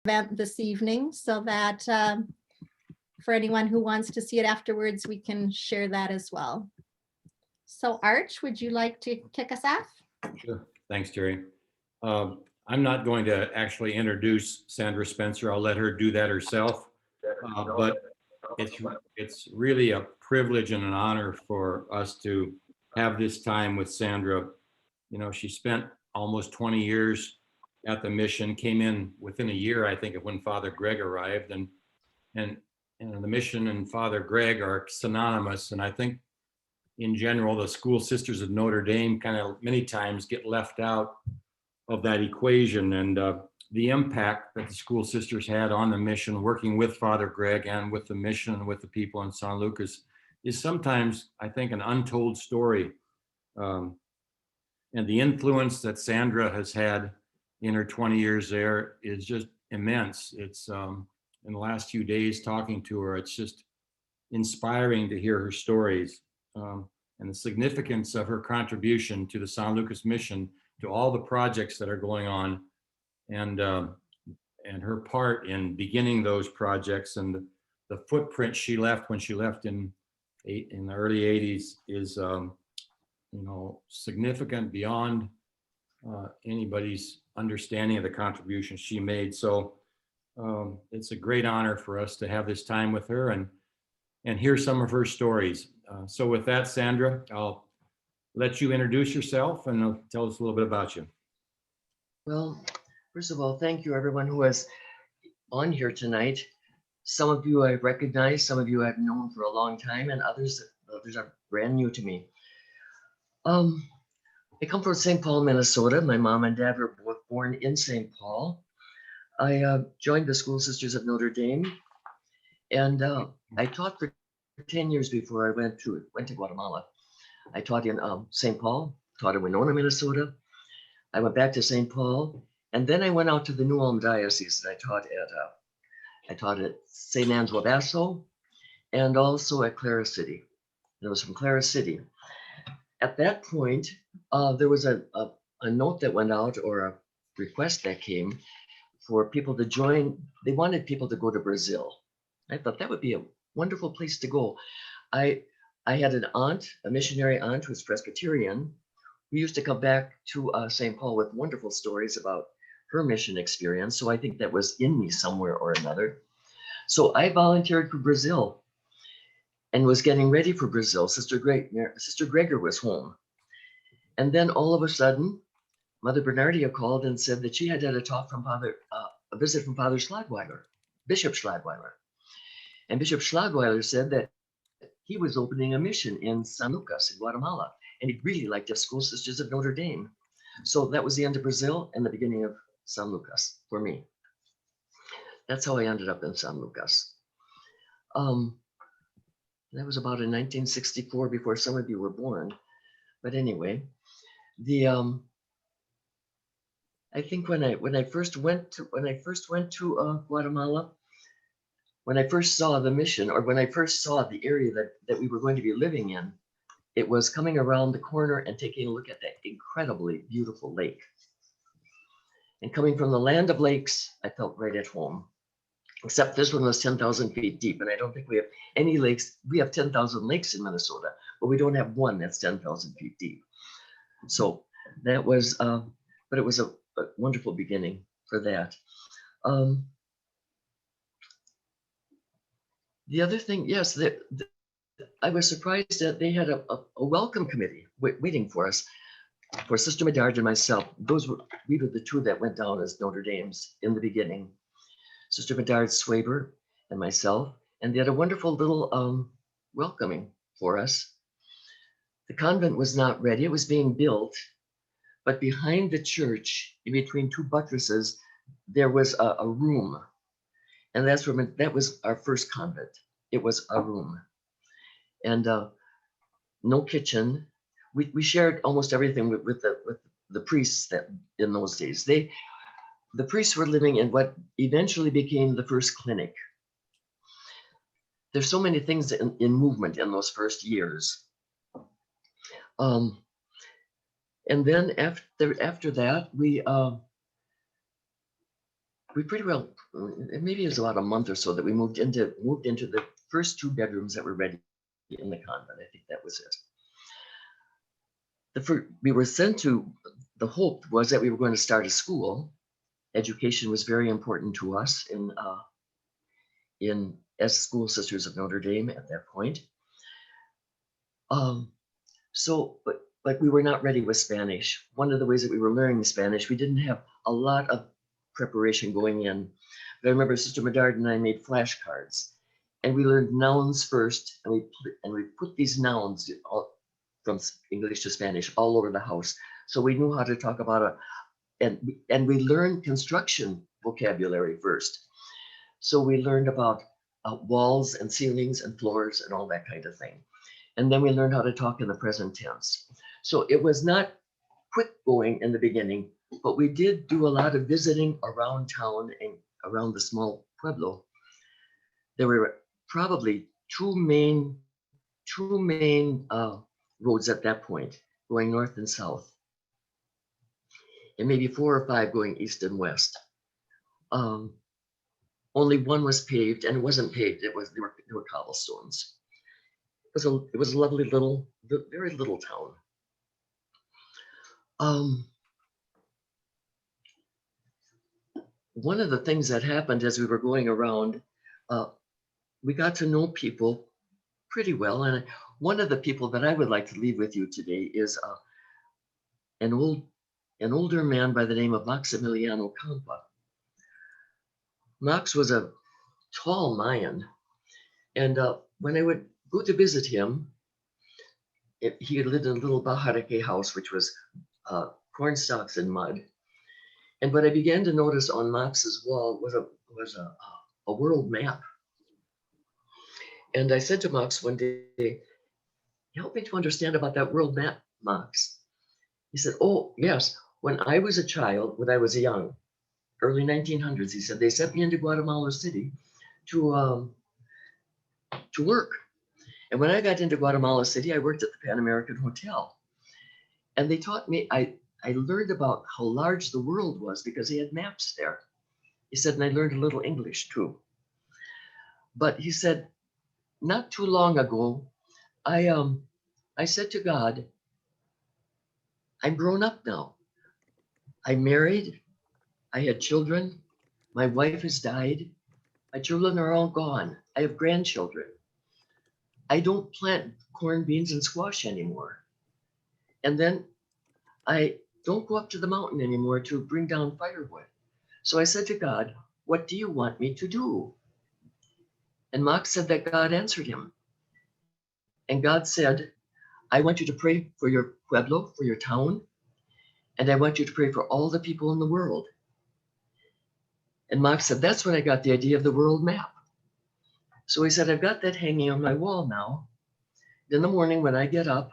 event this evening so that for anyone who wants to see it afterwards, we can share that as well. So Arch, would you like to kick us off? Sure. Thanks, Terri. I'm not going to actually introduce Sandra Spencer. I'll let her do that herself. But it's really a privilege and an honor for us to have this time with Sandra. You know, she spent almost 20 years at the mission, came in within a year, I think, of when Father Greg arrived, and the mission and Father Greg are synonymous. And I think in general, the School Sisters of Notre Dame kind of many times get left out of that equation. And the impact that the School Sisters had on the mission, working with Father Greg and with the mission and with the people in San Lucas, is sometimes, I think, an untold story. And the influence that Sandra has had in her 20 years there is just immense. It's in the last few days talking to her, it's just inspiring to hear her stories and the significance of her contribution to the San Lucas mission, to all the projects that are going on, and her part in beginning those projects, and the footprint she left when she left in the early 80s is significant beyond anybody's understanding of the contribution she made. So it's a great honor for us to have this time with her and hear some of her stories. So with that, Sandra, I'll let you introduce yourself and tell us a little bit about you. Well, first of all, thank you everyone who is on here tonight. Some of you I've recognized, some of you I've known for a long time, and others are brand new to me. I come from St. Paul, Minnesota. My mom and dad were both born in St. Paul. I joined the School Sisters of Notre Dame, and I taught for 10 years before I went to Guatemala. I taught in St. Paul, taught in Winona, Minnesota. I went back to St. Paul, and then I went out to the New Ulm Diocese. I taught at St. Anne's Wabasso, and also at Clara City. And it was from Clara City. At that point, there was a note that went out, or a request that came for people to join. They wanted people to go to Brazil. I thought that would be a wonderful place to go. I had an aunt, a missionary aunt who was Presbyterian, who used to come back to St. Paul with wonderful stories about her mission experience. So I think that was in me somewhere or another. So I volunteered for Brazil and was getting ready for Brazil. Sister Gregor was home. And then all of a sudden, Mother Bernardia called and said that she had a talk from a visit from Father Schlagweiler, Bishop Schlagweiler. And Bishop Schlagweiler said that he was opening a mission in San Lucas in Guatemala, and he'd really like to have School Sisters of Notre Dame. So that was the end of Brazil and the beginning of San Lucas for me. That's how I ended up in San Lucas. That was about in 1964, before some of you were born. But anyway, I think when I first went to Guatemala, when I first saw the mission, or when I first saw the area that we were going to be living in, it was coming around the corner and taking a look at that incredibly beautiful lake. And coming from the land of lakes, I felt right at home. Except this one was 10,000 feet deep, and I don't think we have any lakes. We have 10,000 lakes in Minnesota, but we don't have one that's 10,000 feet deep. So that was, but it was a wonderful beginning for that. The other thing, yes, I was surprised that they had a welcome committee waiting for us, for Sister Medard and myself. We were the two that went down as Notre Dames in the beginning. Sister Medard Swaber and myself, and they had a wonderful little welcoming for us. The convent was not ready, it was being built, but behind the church, in between two buttresses, there was a room. And that was our first convent. It was a room. And no kitchen. We shared almost everything with the priests that in those days. The priests were living in what eventually became the first clinic. There's so many things in movement in those first years. And then after that, we pretty well, maybe it was about a month or so that we moved into the first 2 bedrooms that were ready in the convent. I think that was it. We were sent to, the hope was that we were going to start a school. Education was very important to us as school sisters of Notre Dame at that point. But we were not ready with Spanish. One of the ways that we were learning Spanish, we didn't have a lot of preparation going in. But I remember Sister Medard and I made flashcards, and we learned nouns first, and we put these nouns from English to Spanish all over the house. So we knew how to talk about and we learned construction vocabulary first. So we learned about walls and ceilings and floors and all that kind of thing. And then we learned how to talk in the present tense. So it was not quick going in the beginning, but we did do a lot of visiting around town and around the small pueblo. There were probably two main roads at that point, going north and south, and maybe 4 or 5 going east and west. Only one was paved, and it wasn't paved. They were cobblestones. It was a lovely little, very little town. One of the things that happened as we were going around, we got to know people pretty well. And one of the people that I would like to leave with you today is an older man by the name of Maximiliano Campa. Max was a tall Mayan, and when I would go to visit him, he had lived in a little bajarque house, which was corn stalks and mud. And what I began to notice on Max's wall was a world map. And I said to Max one day, "Help me to understand about that world map, Max." He said, "Oh, yes. When I was a child, when I was young, early 1900s," he said, "they sent me into Guatemala City to work. And when I got into Guatemala City, I worked at the Pan American Hotel. And they taught me, I learned about how large the world was because they had maps there." He said, "and I learned a little English too." But he said, "Not too long ago, I said to God, I'm grown up now. I'm married. I had children. My wife has died. My children are all gone. I have grandchildren. I don't plant corn, beans, and squash anymore. And then I don't go up to the mountain anymore to bring down firewood. So I said to God, what do you want me to do?" And Max said that God answered him. And God said, "I want you to pray for your pueblo, for your town, and I want you to pray for all the people in the world." And Max said, "That's when I got the idea of the world map." So he said, "I've got that hanging on my wall now. In the morning when I get up,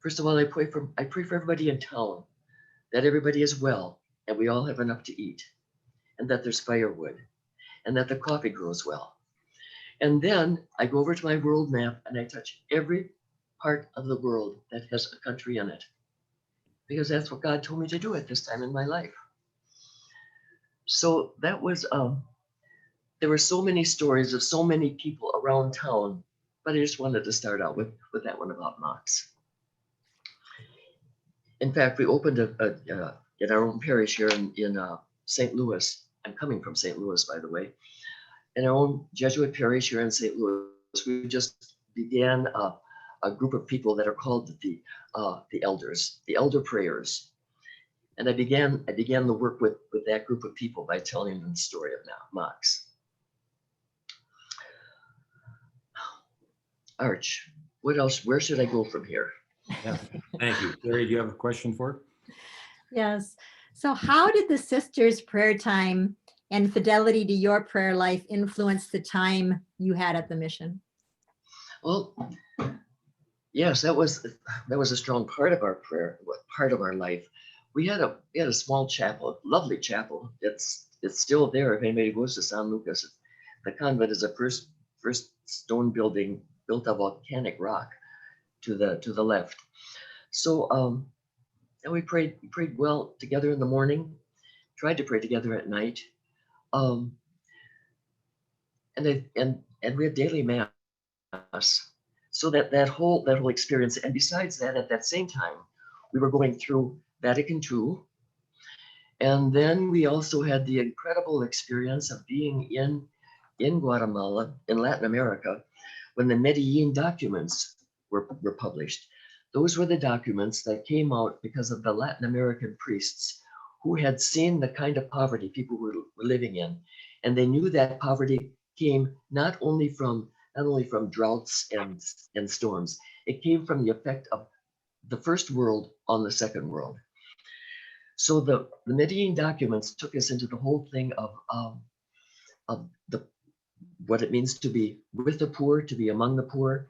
first of all, I pray for everybody in town, that everybody is well, and we all have enough to eat, and that there's firewood, and that the coffee grows well. And then I go over to my world map and I touch every part of the world that has a country in it, because that's what God told me to do at this time in my life." So that was, there were so many stories of so many people around town, but I just wanted to start out with that one about Max. In fact, we opened in our own parish here in St. Louis. I'm coming from St. Louis, by the way. In our own Jesuit parish here in St. Louis, we just began a group of people that are called the elders, the elder prayers. And I began the work with that group of people by telling them the story of Max. Arch, what else? Where should I go from here? Yeah, thank you. Terri, do you have a question for her? Yes. So how did the sisters' prayer time and fidelity to your prayer life influence the time you had at the mission? Well, yes, that was a strong part of our prayer, part of our life. We had a small chapel, lovely chapel. It's still there if anybody goes to San Lucas. The convent is a first stone building built of volcanic rock to the left. So and we prayed well together in the morning, tried to pray together at night. Um, and we had daily mass. So that whole experience. And besides that, at that same time, we were going through Vatican II. And then we also had the incredible experience of being in Guatemala, in Latin America, when the Medellin documents were published. Those were the documents that came out because of the Latin American priests who had seen the kind of poverty people were living in. And they knew that poverty came not only from droughts and storms, it came from the effect of the first world on the second world. So the Medellin documents took us into the whole thing of what it means to be with the poor, to be among the poor,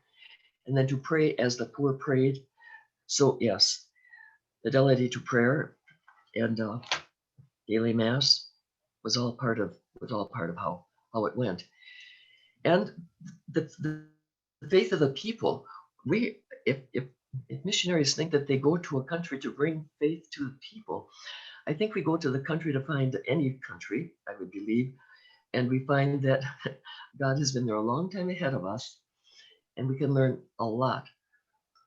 and then to pray as the poor prayed. So yes, fidelity to prayer and daily mass was all part of how it went. And the faith of the people. If missionaries think that they go to a country to bring faith to the people, I think we go to the country to find any country, I would believe, and we find that God has been there a long time ahead of us, and we can learn a lot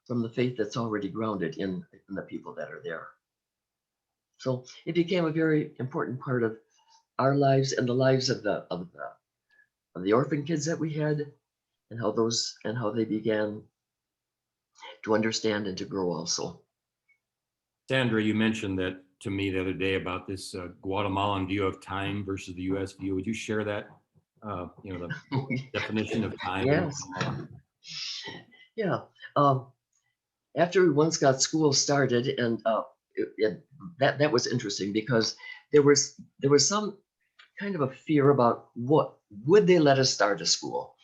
from the faith that's already grounded in the people that are there. So it became a very important part of our lives and the lives of the orphan kids that we had, and how they began to understand and to grow also. Sandra, you mentioned that to me the other day about this Guatemalan view of time versus the U.S. view. Would you share that? The definition of time. Yes. Yeah. After we once got school started, and that was interesting because there was some kind of a fear about what would they let us start a school,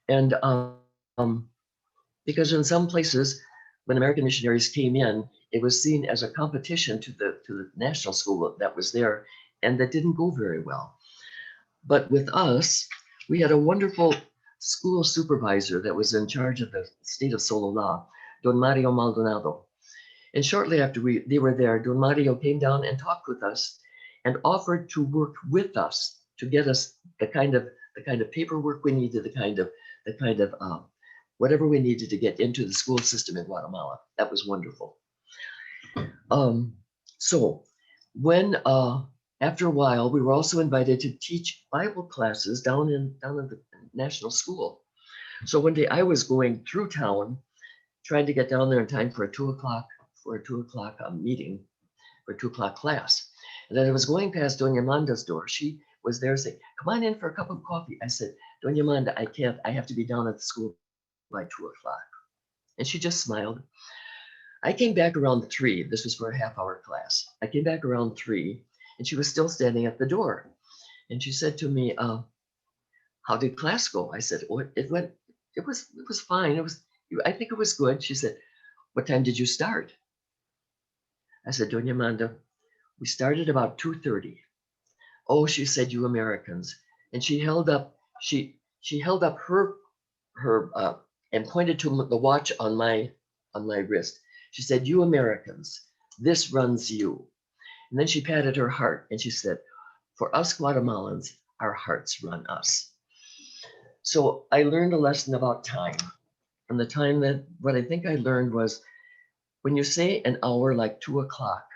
and because in some places when American missionaries came in, it was seen as a competition to the national school that was there, and that didn't go very well. But with us, we had a wonderful school supervisor that was in charge of the state of Sololá, Don Mario Maldonado. And shortly after they were there, Don Mario came down and talked with us and offered to work with us to get us the kind of paperwork we needed, the kind of whatever we needed to get into the school system in Guatemala. That was wonderful. So when after a while, we were also invited to teach Bible classes down in the national school. So one day I was going through town, trying to get down there in time for a 2:00 meeting, for a 2:00 class. And then I was going past Doña Manda's door. She was there saying, "Come on in for a cup of coffee." I said, "Doña Manda, I can't. I have to be down at the school by 2:00. And she just smiled. I came back around 3. This was for a half-hour class. I came back around 3, and she was still standing at the door. And she said to me, "How did class go?" I said, "Oh, it was fine. I think it was good." She said, "What time did you start?" I said, "Doña Manda, we started about 2:30. "Oh," she said, "you Americans." And she held up her and pointed to the watch on my wrist. She said, "You Americans, this runs you." And then she patted her heart and she said, "For us Guatemalans, our hearts run us." So I learned a lesson about time. And the time what I think I learned was, when you say an hour like 2:00,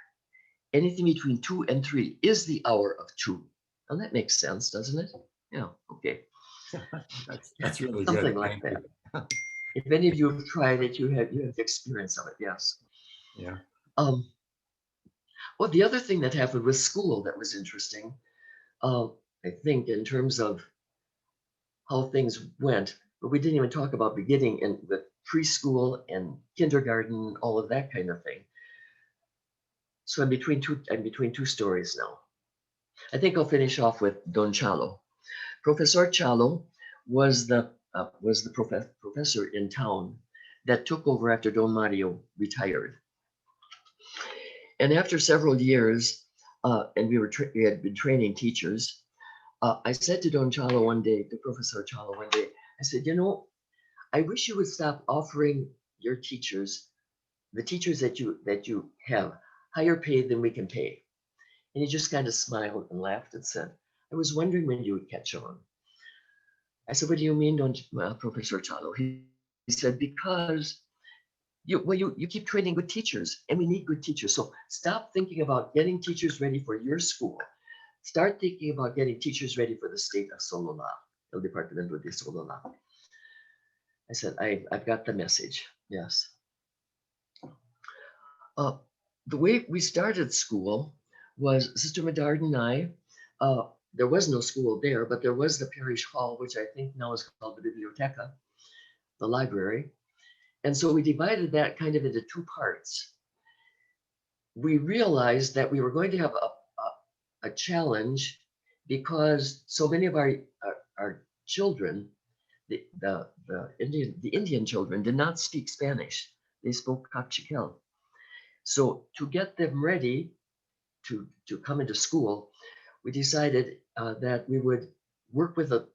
anything between 2 and 3 is the hour of 2. And that makes sense, doesn't it? Yeah, okay. That's really Something good. like Thank that. you. If any of you have tried it, you have experience of it, yes. Yeah. Well, the other thing that happened with school that was interesting, I think, in terms of how things went, but we didn't even talk about beginning and with preschool and kindergarten, all of that kind of thing. So I'm between two stories now. I think I'll finish off with Don Chalo. Professor Chalo was the professor in town that took over after Don Mario retired. And after several years, and we had been training teachers, I said to Don Chalo one day, to Professor Chalo one day, I said, I wish you would stop offering your teachers, the teachers that you have, higher pay than we can pay. And he just kind of smiled and laughed and said, I was wondering when you would catch on. I said, what do you mean, Professor Chalo? He said, because you keep training good teachers, and we need good teachers. So stop thinking about getting teachers ready for your school. Start thinking about getting teachers ready for the state of Sololá, El Departamento de Sololá. I said, I've got the message. Yes. The way we started school was Sister Medard and I, there was no school there, but there was the parish hall, which I think now is called the Biblioteca, the library. And so we divided that kind of into two parts. We realized that we were going to have a challenge because so many of our children, the Indian children, did not speak Spanish. They spoke Cachiquel. So to get them ready to come into school, we decided that we would work with a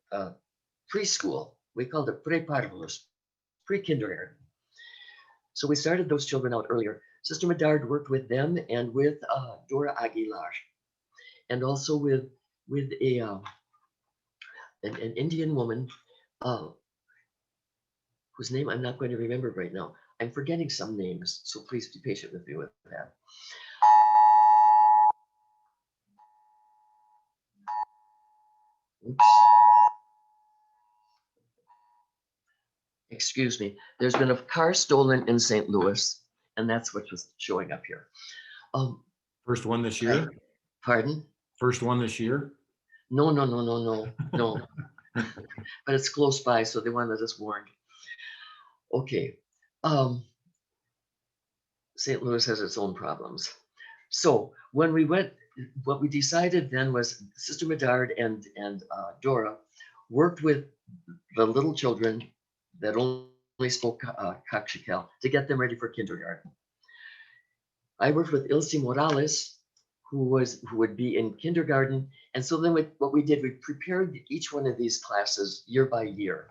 preschool. We called it pre-parvos, pre-kindergarten. So we started those children out earlier. Sister Medard worked with them and with Dora Aguilar, and also with an Indian woman whose name I'm not going to remember right now. I'm forgetting some names, so please be patient with me with that. Oops. Excuse me. There's been a car stolen in St. Louis, and that's what was showing up here. First one this year? Pardon? First one this year? No. But it's close by, so they wanted us warned. Okay. St. Louis has its own problems. So when we went, what we decided then was Sister Medard and Dora worked with the little children that only spoke Cachiquel to get them ready for kindergarten. I worked with Ilse Morales, who would be in kindergarten. And so then what we did, we prepared each one of these classes year by year.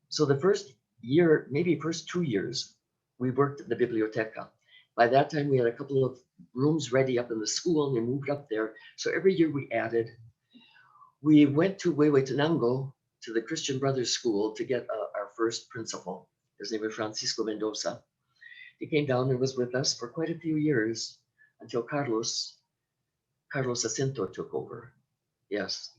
So the first year, maybe first 2 years, we worked at the Biblioteca. By that time, we had a couple of rooms ready up in the school, and we moved up there. So every year we added. We went to Huehuetenango, to the Christian Brothers School, to get our first principal. His name was Francisco Mendoza. He came down and was with us for quite a few years until Carlos Jacinto took over. Yes.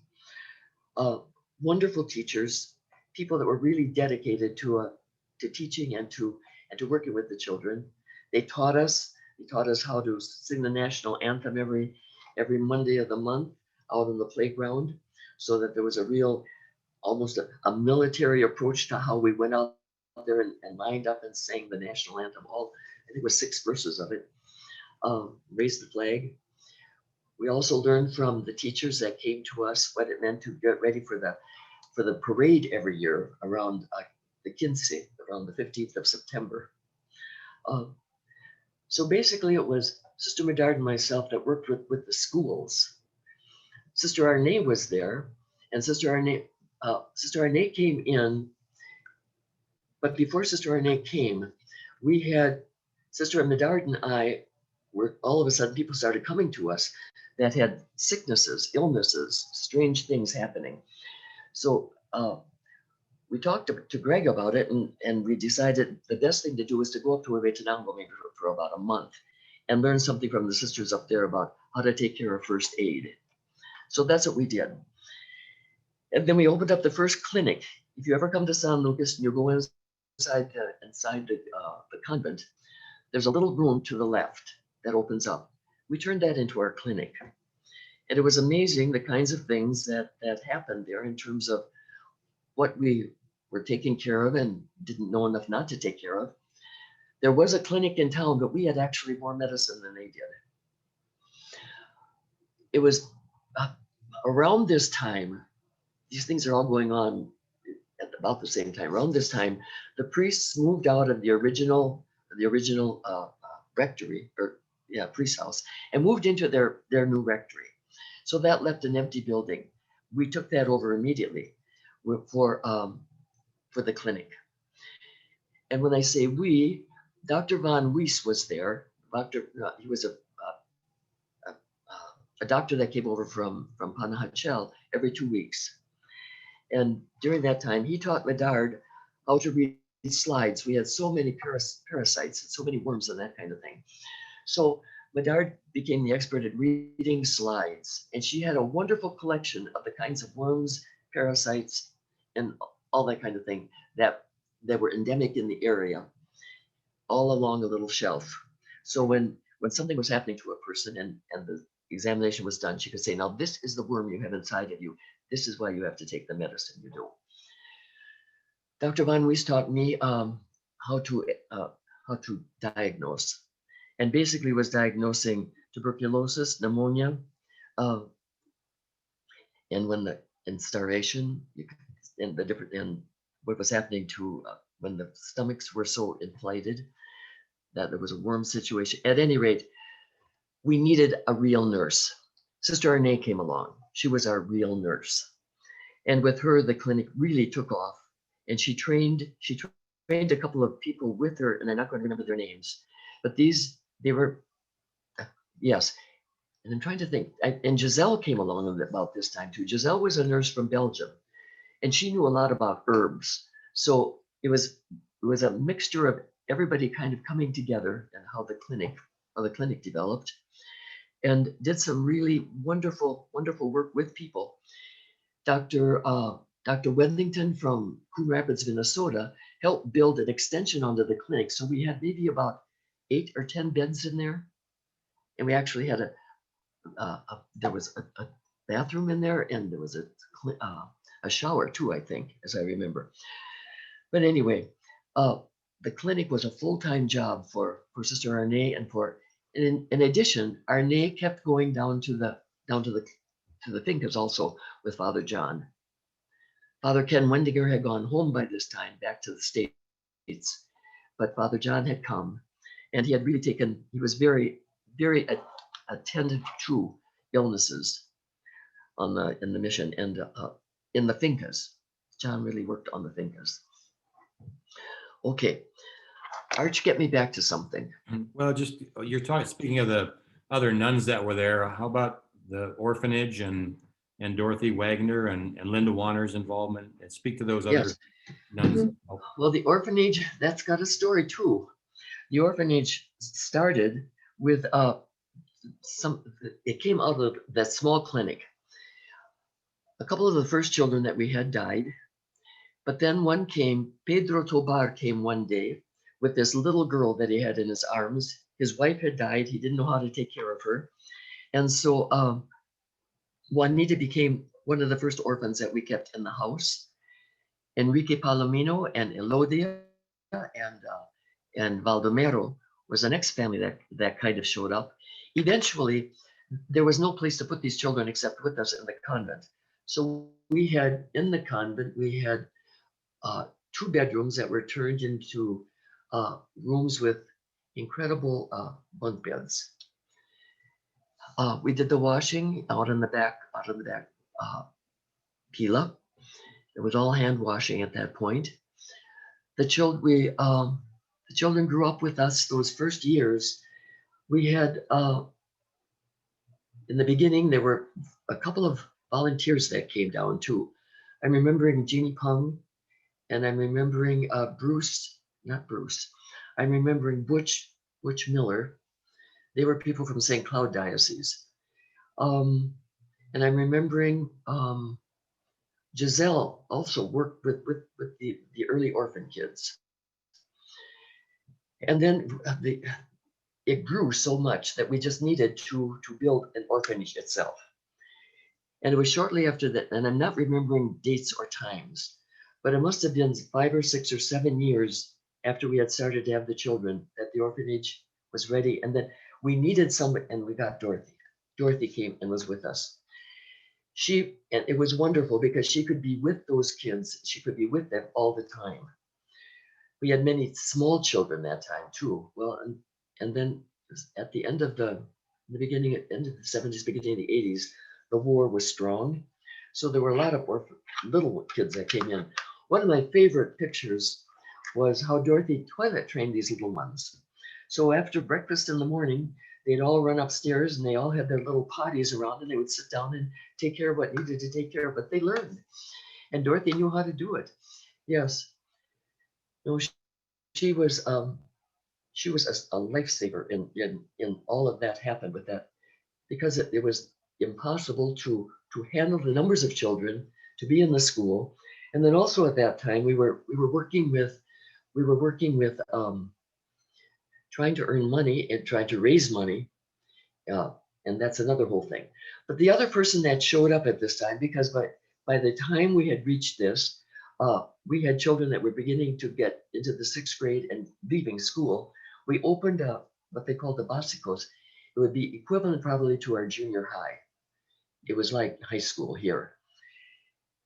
Wonderful teachers, people that were really dedicated to teaching and to working with the children. They taught us how to sing the national anthem every Monday of the month out on the playground, so that there was a real, almost a military approach to how we went out there and lined up and sang the national anthem. I think it was 6 verses of it. Raise the flag. We also learned from the teachers that came to us what it meant to get ready for the parade every year around the Quince, around the 15th of September. So basically it was Sister Medard and myself that worked with the schools. Sister Arne was there, and Sister Arne came in, but before Sister Arne came, we had Sister Medard and I were, all of a sudden people started coming to us that had sicknesses, illnesses, strange things happening. So we talked to Greg about it, and we decided the best thing to do was to go up to Huehuetenango maybe for about a month and learn something from the sisters up there about how to take care of first aid. So that's what we did. And then we opened up the first clinic. If you ever come to San Lucas and you go inside the convent, there's a little room to the left that opens up. We turned that into our clinic. And it was amazing the kinds of things that happened there in terms of what we were taking care of and didn't know enough not to take care of. There was a clinic in town, but we had actually more medicine than they did. It was around this time, these things are all going on at about the same time. Around this time, the priests moved out of the original rectory, priest house, and moved into their new rectory. So that left an empty building. We took that over immediately for the clinic. And when I say we, Dr. Von Weiss was there. He was a doctor that came over from Panahachel every 2 weeks. And during that time, he taught Medard how to read slides. We had so many parasites and so many worms and that kind of thing. So Medard became the expert at reading slides, and she had a wonderful collection of the kinds of worms, parasites, and all that kind of thing that were endemic in the area, all along a little shelf. So when something was happening to a person and the examination was done, she could say, now this is the worm you have inside of you. This is why you have to take the medicine you do. Dr. Von Weiss taught me how to diagnose, and basically was diagnosing tuberculosis, pneumonia, and starvation, and what was happening to when the stomachs were so inflated that there was a worm situation. At any rate, we needed a real nurse. Sister Arnay came along. She was our real nurse. And with her, the clinic really took off. And she trained a couple of people with her, and I'm not going to remember their names, but they were, yes. And I'm trying to think, and Giselle came along about this time too. Giselle was a nurse from Belgium, and she knew a lot about herbs. So it was a mixture of everybody kind of coming together, and how the clinic developed, and did some really wonderful work with people. Dr. Wethington from Coon Rapids, Minnesota, helped build an extension onto the clinic. So we had maybe about 8 or 10 beds in there, and we actually had there was a bathroom in there, and there was a shower too, I think, as I remember. But anyway, the clinic was a full-time job for Sister Arnay, and in addition, Arnay kept going down to the fincas also with Father John. Father Ken Wendinger had gone home by this time, back to the States, but Father John had come, and he had really he was very, very attentive to illnesses in the mission, and in the fincas. John really worked on the fincas. Okay, Arch, get me back to something. Well, just speaking of the other nuns that were there, how about the orphanage and Dorothy Wagner and Linda Warner's involvement? And speak to those other Yes. nuns. Well, the orphanage, that's got a story too. The orphanage started with it came out of that small clinic. A couple of the first children that we had died, but then Pedro Tobar came one day with this little girl that he had in his arms. His wife had died. He didn't know how to take care of her. And so Juanita became one of the first orphans that we kept in the house. Enrique Palomino and Elodia and Valdomero was the next family that kind of showed up. Eventually, there was no place to put these children except with us in the convent. So in the convent, we had 2 bedrooms that were turned into rooms with incredible bunk beds. We did the washing out in the back pila. It was all hand washing at that point. The children grew up with us those first years. We had, in the beginning, there were a couple of volunteers that came down too. I'm remembering Jeannie Pung, and I'm remembering I'm remembering Butch Miller. They were people from St. Cloud Diocese. And I'm remembering Giselle also worked with the early orphan kids. And then it grew so much that we just needed to build an orphanage itself. And it was shortly after that, and I'm not remembering dates or times, but it must have been 5 or 6 or 7 years after we had started to have the children that the orphanage was ready. And then we needed someone, and we got Dorothy. Dorothy came and was with us. And it was wonderful because she could be with those kids. She could be with them all the time. We had many small children that time too. Well, and then at the end of end of the 70s, beginning of the 80s, the war was strong. So there were a lot of little kids that came in. One of my favorite pictures was how Dorothy toilet trained these little ones. So after breakfast in the morning, they'd all run upstairs and they all had their little potties around and they would sit down and take care of what needed to take care of, but they learned. And Dorothy knew how to do it. Yes. No, she was a lifesaver in all of that happened with that, because it was impossible to handle the numbers of children, to be in the school. And then also at that time we were working with trying to earn money and trying to raise money. And that's another whole thing. But the other person that showed up at this time, because by the time we had reached this, we had children that were beginning to get into the 6th grade and leaving school. We opened up what they called the basicos. It would be equivalent probably to our junior high. It was like high school here.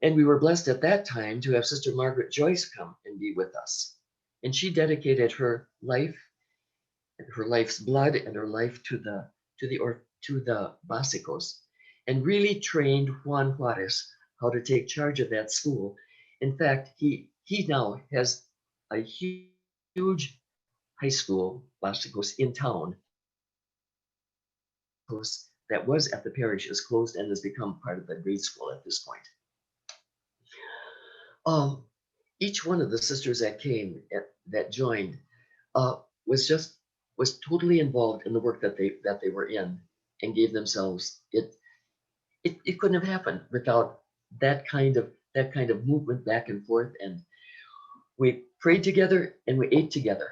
And we were blessed at that time to have Sister Margaret Joyce come and be with us. And she dedicated her life, and her life's blood and her life to the basicos, and really trained Juan Juarez how to take charge of that school. In fact, he now has a huge high school, basicos, in town. That was at the parish is closed and has become part of the grade school at this point. Each one of the sisters that came, that joined, was totally involved in the work that they were in, and gave themselves. It couldn't have happened without that kind of movement back and forth. And we prayed together and we ate together.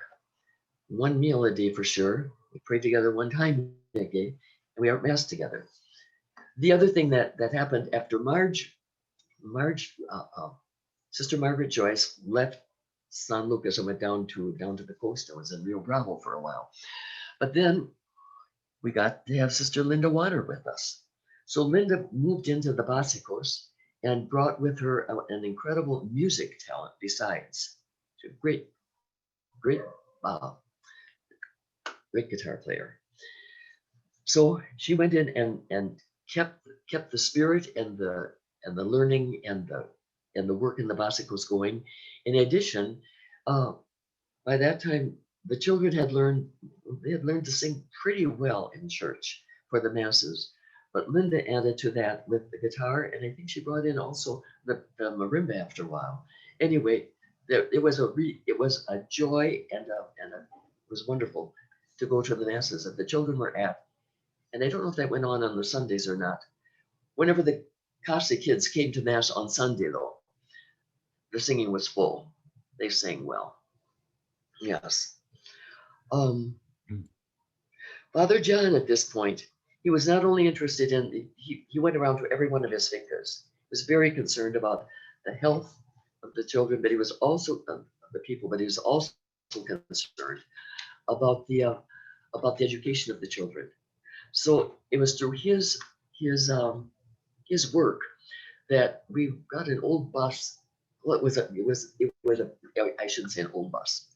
One meal a day for sure. We prayed together one time a day, and we ate mass together. The other thing that happened after Sister Margaret Joyce left San Lucas and went down to the coast. I was in Rio Bravo for a while. But then we got to have Sister Linda Water with us. So Linda moved into the Basicos and brought with her an incredible music talent besides. She's a great guitar player. So she went in and kept the spirit and the learning and the work in the Basicos going. In addition, by that time, the children had learned to sing pretty well in church for the masses. But Linda added to that with the guitar, and I think she brought in also the marimba after a while. Anyway, it was a joy, and it was wonderful to go to the masses that the children were at. And I don't know if that went on the Sundays or not. Whenever the Casa kids came to mass on Sunday, though, the singing was full. They sang well. Yes. Father John, at this point, he was not only interested in, he went around to every one of his fincas. He was very concerned about the health of the children, but he was also of the people, but he was also concerned about the education of the children. So it was through his work that we got an old bus. Well, I shouldn't say an old bus.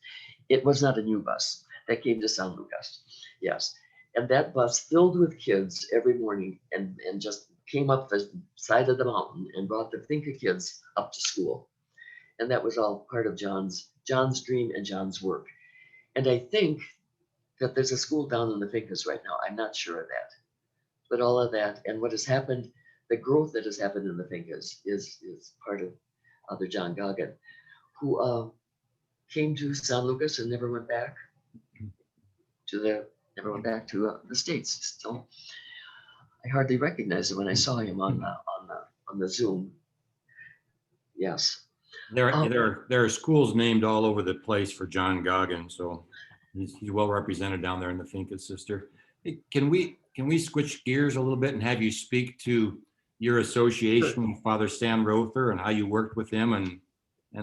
It was not a new bus that came to San Lucas. Yes. And that bus filled with kids every morning and just came up the side of the mountain and brought the Finca kids up to school. And that was all part of John's dream and John's work. And I think that there's a school down in the Fincas right now. I'm not sure of that. But all of that and what has happened, the growth that has happened in the Fincas is part of Father John Goggin, who came to San Lucas and never went back to the States. Still, I hardly recognized him when I saw him on the Zoom. Yes. There are schools named all over the place for John Goggin, so he's well represented down there in the Finca, sister. Hey, can we switch gears a little bit and have you speak to your association with Father Stan Rother and how you worked with him and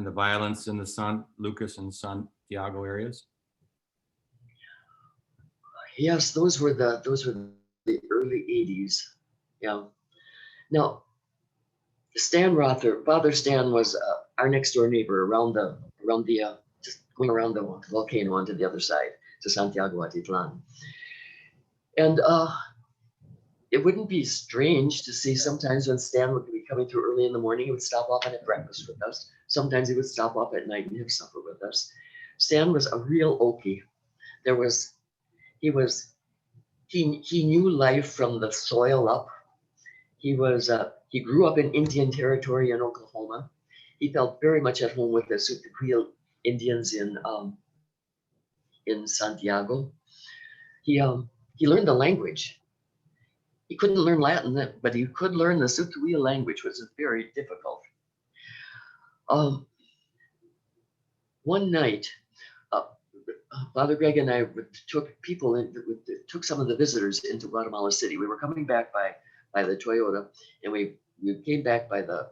the violence in the San Lucas and Santiago areas? Yes, those were the early 80s. Yeah. Now, Father Stan was our next door neighbor around the just going around the volcano onto the other side to Santiago Atitlan. And it wouldn't be strange to see sometimes when Stan would be coming through early in the morning, he would stop off and have breakfast with us. Sometimes he would stop off at night and have supper with us. Stan was a real Okie. he knew life from the soil up. He grew up in Indian Territory in Oklahoma. He felt very much at home with the Sucupira Indians in Santiago. He learned the language. He couldn't learn Latin, but he could learn the Sucupira language, which is very difficult. One night, Father Greg and I took some of the visitors into Guatemala City. We were coming back by the Toyota, and we came back by the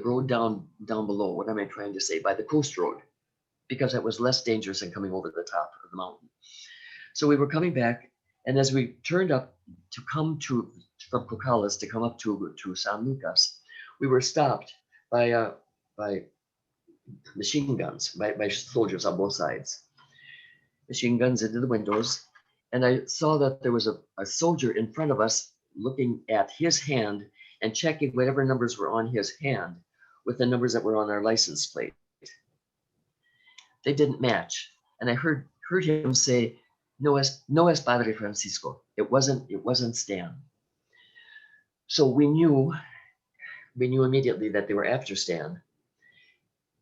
road down below. What am I trying to say? By the coast road, because that was less dangerous than coming over the top of the mountain. So we were coming back, and as we turned up to come from Cocales to come up to San Lucas, we were stopped by machine guns, by soldiers on both sides. Machine guns into the windows, and I saw that there was a soldier in front of us looking at his hand and checking whatever numbers were on his hand with the numbers that were on our license plate. They didn't match, and I heard him say, "No es Padre Francisco." It wasn't Stan. So we knew immediately that they were after Stan.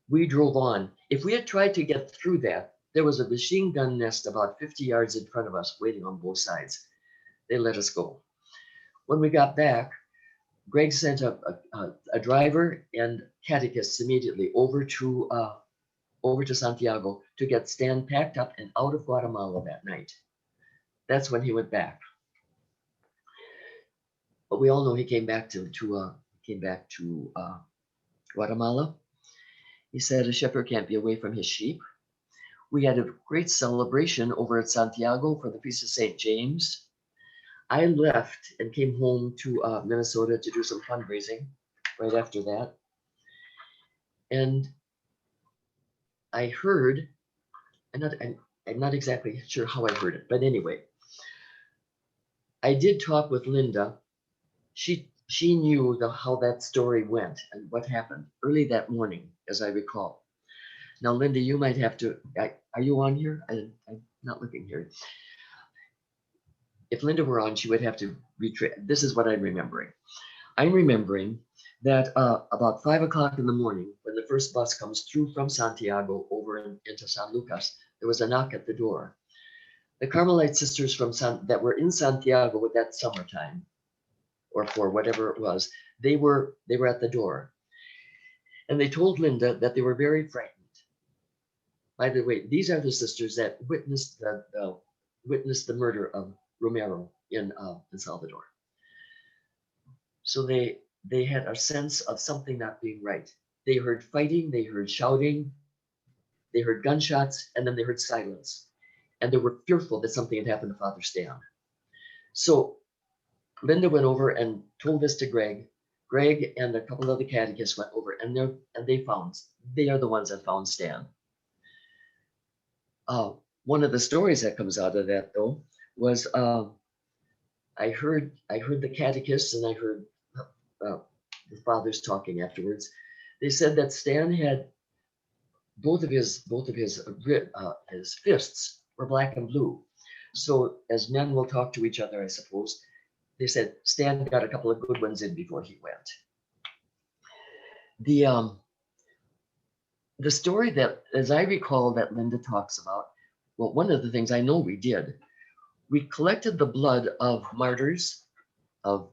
We drove on. If we had tried to get through that, there was a machine gun nest about 50 yards in front of us waiting on both sides. They let us go. When we got back, Greg sent a driver and catechists immediately over to Santiago to get Stan packed up and out of Guatemala that night. That's when he went back. But we all know he came back to Guatemala. He said a shepherd can't be away from his sheep. We had a great celebration over at Santiago for the Feast of St. James. I left and came home to Minnesota to do some fundraising right after that. And I heard, I'm not exactly sure how I heard it, but anyway, I did talk with Linda. She knew how that story went and what happened early that morning, as I recall. Now, Linda, you might have to, are you on here? I'm not looking here. If Linda were on, she would have to retrace. This is what I'm remembering. I'm remembering that about 5 o'clock in the morning, when the first bus comes through from Santiago over into San Lucas, there was a knock at the door. The Carmelite sisters that were in Santiago at that summertime, or for whatever it was, they were at the door. And they told Linda that they were very frightened. By the way, these are the sisters that witnessed the murder of Romero in Salvador. So they had a sense of something not being right. They heard fighting, they heard shouting, they heard gunshots, and then they heard silence. And they were fearful that something had happened to Father Stan. So Linda went over and told this to Greg. Greg and a couple of the catechists went over, and they are the ones that found Stan. One of the stories that comes out of that, though, was I heard the catechists and I heard the fathers talking afterwards. They said that Stan had both of his fists were black and blue. So as men will talk to each other, I suppose, they said Stan got a couple of good ones in before he went. The story that, as I recall, that Linda talks about, well, one of the things I know we did, we collected the blood of martyrs, of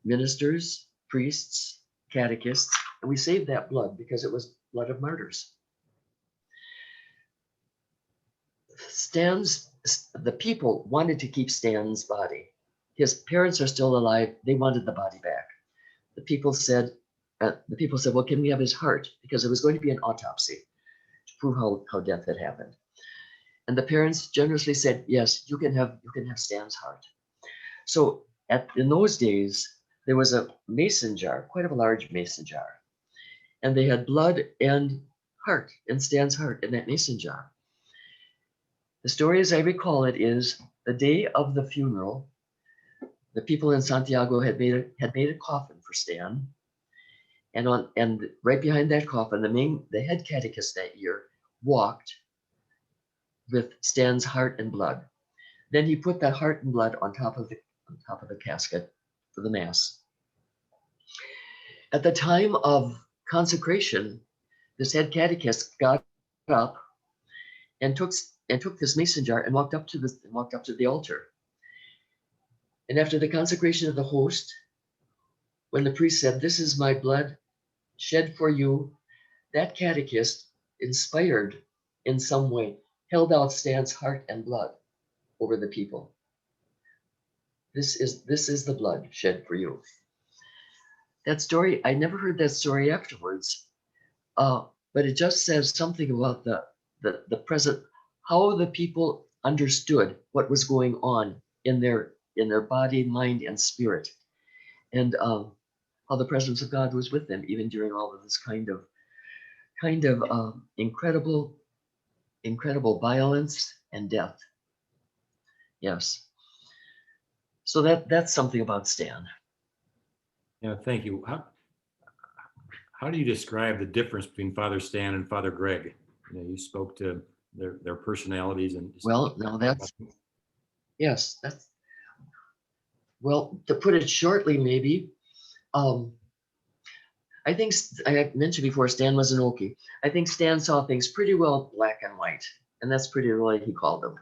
ministers, priests, catechists, and we saved that blood because it was blood of martyrs. The people wanted to keep Stan's body. His parents are still alive. They wanted the body back. The people said, well, can we have his heart? Because there was going to be an autopsy to prove how death had happened. And the parents generously said, yes, you can have Stan's heart. So in those days, there was a mason jar, quite a large mason jar. And they had blood and heart, and Stan's heart in that mason jar. The story, as I recall it, is the day of the funeral, the people in Santiago had made a coffin for Stan. And right behind that coffin, the head catechist that year walked with Stan's heart and blood. Then he put that heart and blood on top of the casket for the mass. At the time of consecration, this head catechist got up and took this mason jar and walked up to the altar. And after the consecration of the host, when the priest said, "This is my blood shed for you," that catechist, inspired in some way, held out Stan's heart and blood over the people. This is the blood shed for you. That story, I never heard that story afterwards, but it just says something about the present, how the people understood what was going on in their body, mind, and spirit, and how the presence of God was with them even during all of this kind of incredible violence and death. Yes. So that's something about Stan. Yeah, thank you. How do you describe the difference between Father Stan and Father Greg? You spoke to their personalities and. Well, now that's well, to put it shortly, maybe. I think I had mentioned before, Stan was an Okie. I think Stan saw things pretty well black and white, and that's pretty what he called them.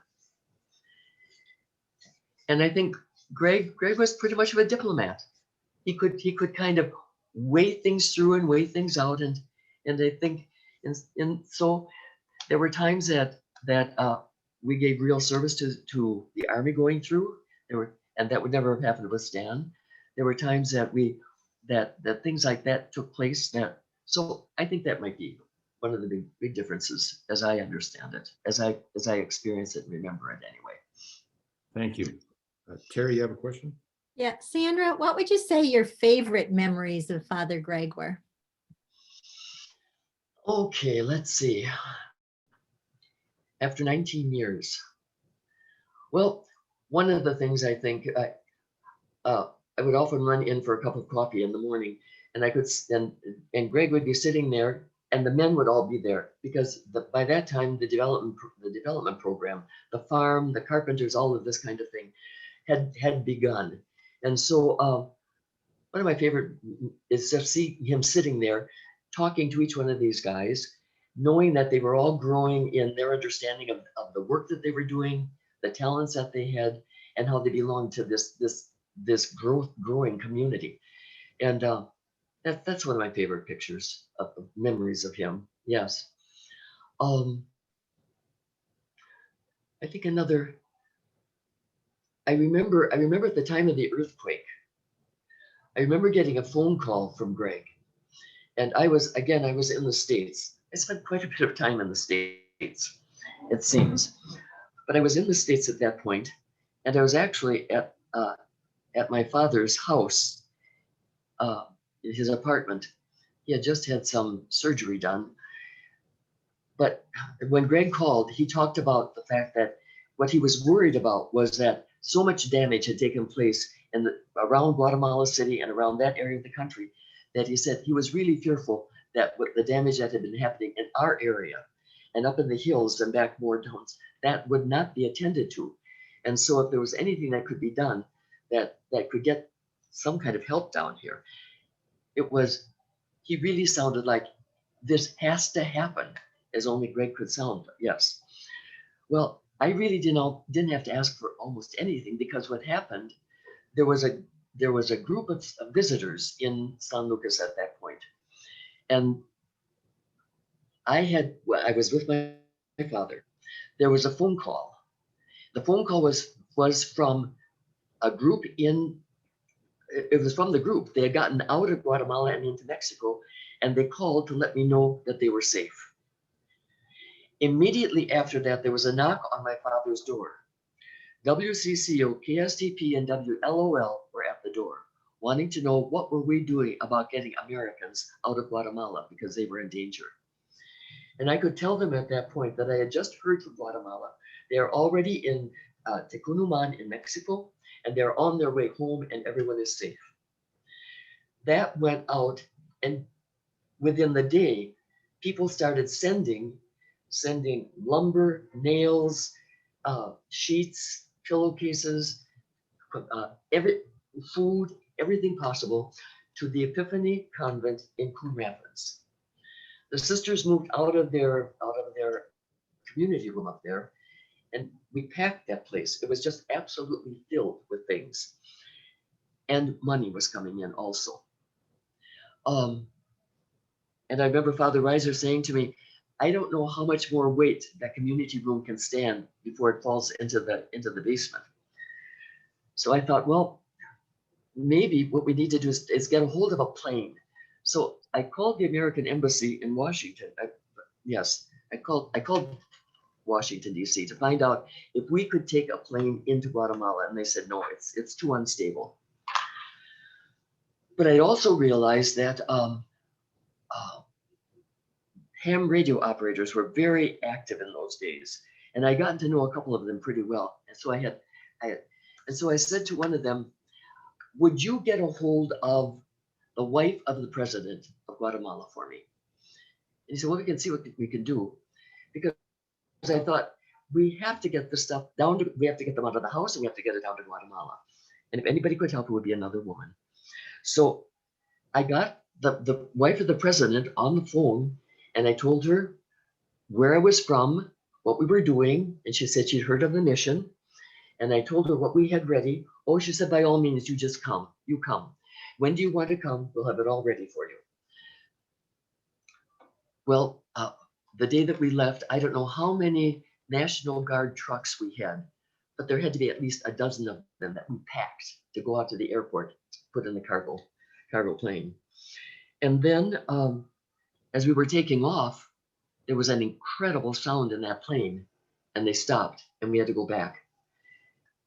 And I think Greg was pretty much of a diplomat. He could kind of weigh things through and weigh things out, and I think and so there were times that we gave real service to the army going through. And that would never have happened with Stan. There were times that that things like that took place. So I think that might be one of the big differences, as I understand it, as I experience it and remember it anyway. Thank you. Terry, you have a question? Yeah, Sandra, what would you say your favorite memories of Father Greg were? Okay, let's see. After 19 years, well, one of the things I think I would often run in for a cup of coffee in the morning, and I could and Greg would be sitting there, and the men would all be there because by that time the development program, the farm, the carpenters, all of this kind of thing had begun, and so one of my favorite is to see him sitting there talking to each one of these guys, knowing that they were all growing in their understanding of the work that they were doing, the talents that they had, and how they belonged to this growing community. And that's one of my favorite pictures of memories of him. Yes. I think another, I remember at the time of the earthquake, I remember getting a phone call from Greg. And I was in the States. I spent quite a bit of time in the States, it seems. But I was in the States at that point, and I was actually at my father's house, his apartment. He had just had some surgery done. But when Greg called, he talked about the fact that what he was worried about was that so much damage had taken place around Guatemala City and around that area of the country, that he said he was really fearful that with the damage that had been happening in our area and up in the hills and back more towns, that would not be attended to. And so if there was anything that could be done that could get some kind of help down here, he really sounded like this has to happen, as only Greg could sound. Yes. Well, I really didn't have to ask for almost anything, because what happened, there was a group of visitors in San Lucas at that point. And I was with my father. There was a phone call. The phone call was from a group it was from the group. They had gotten out of Guatemala and into Mexico, and they called to let me know that they were safe. Immediately after that, there was a knock on my father's door. WCCO, KSTP, and WLOL were at the door, wanting to know what were we doing about getting Americans out of Guatemala because they were in danger. And I could tell them at that point that I had just heard from Guatemala. They are already in Tecunuman in Mexico, and they're on their way home, and everyone is safe. That went out, and within the day, people started sending sending lumber, nails, sheets, pillowcases, every food, everything possible to the Epiphany Convent in Coon Rapids. The sisters moved out of their community room up there, and we packed that place. It was just absolutely filled with things, and money was coming in also. And I remember Father Reiser saying to me, I don't know how much more weight that community room can stand before it falls into the basement. So I thought, well, maybe what we need to do is get a hold of a plane. So I called the American Embassy in Washington. I called Washington, D.C. to find out if we could take a plane into Guatemala. And they said, no, it's too unstable. But I also realized that ham radio operators were very active in those days. And I gotten to know a couple of them pretty well. And so I said to one of them, would you get a hold of the wife of the president of Guatemala for me? And he said, well, we can see what we can do. Because I thought, we have to get the stuff we have to get them out of the house, and we have to get it down to Guatemala. And if anybody could help, it would be another woman. So I got the wife of the president on the phone, and I told her where I was from, what we were doing, and she said she'd heard of the mission. And I told her what we had ready. Oh, she said, by all means, you just come. You come. When do you want to come? We'll have it all ready for you. Well, the day that we left, I don't know how many National Guard trucks we had, but there had to be at least a dozen of them that we packed to go out to the airport, put in the cargo plane. And then as we were taking off, there was an incredible sound in that plane, and they stopped, and we had to go back.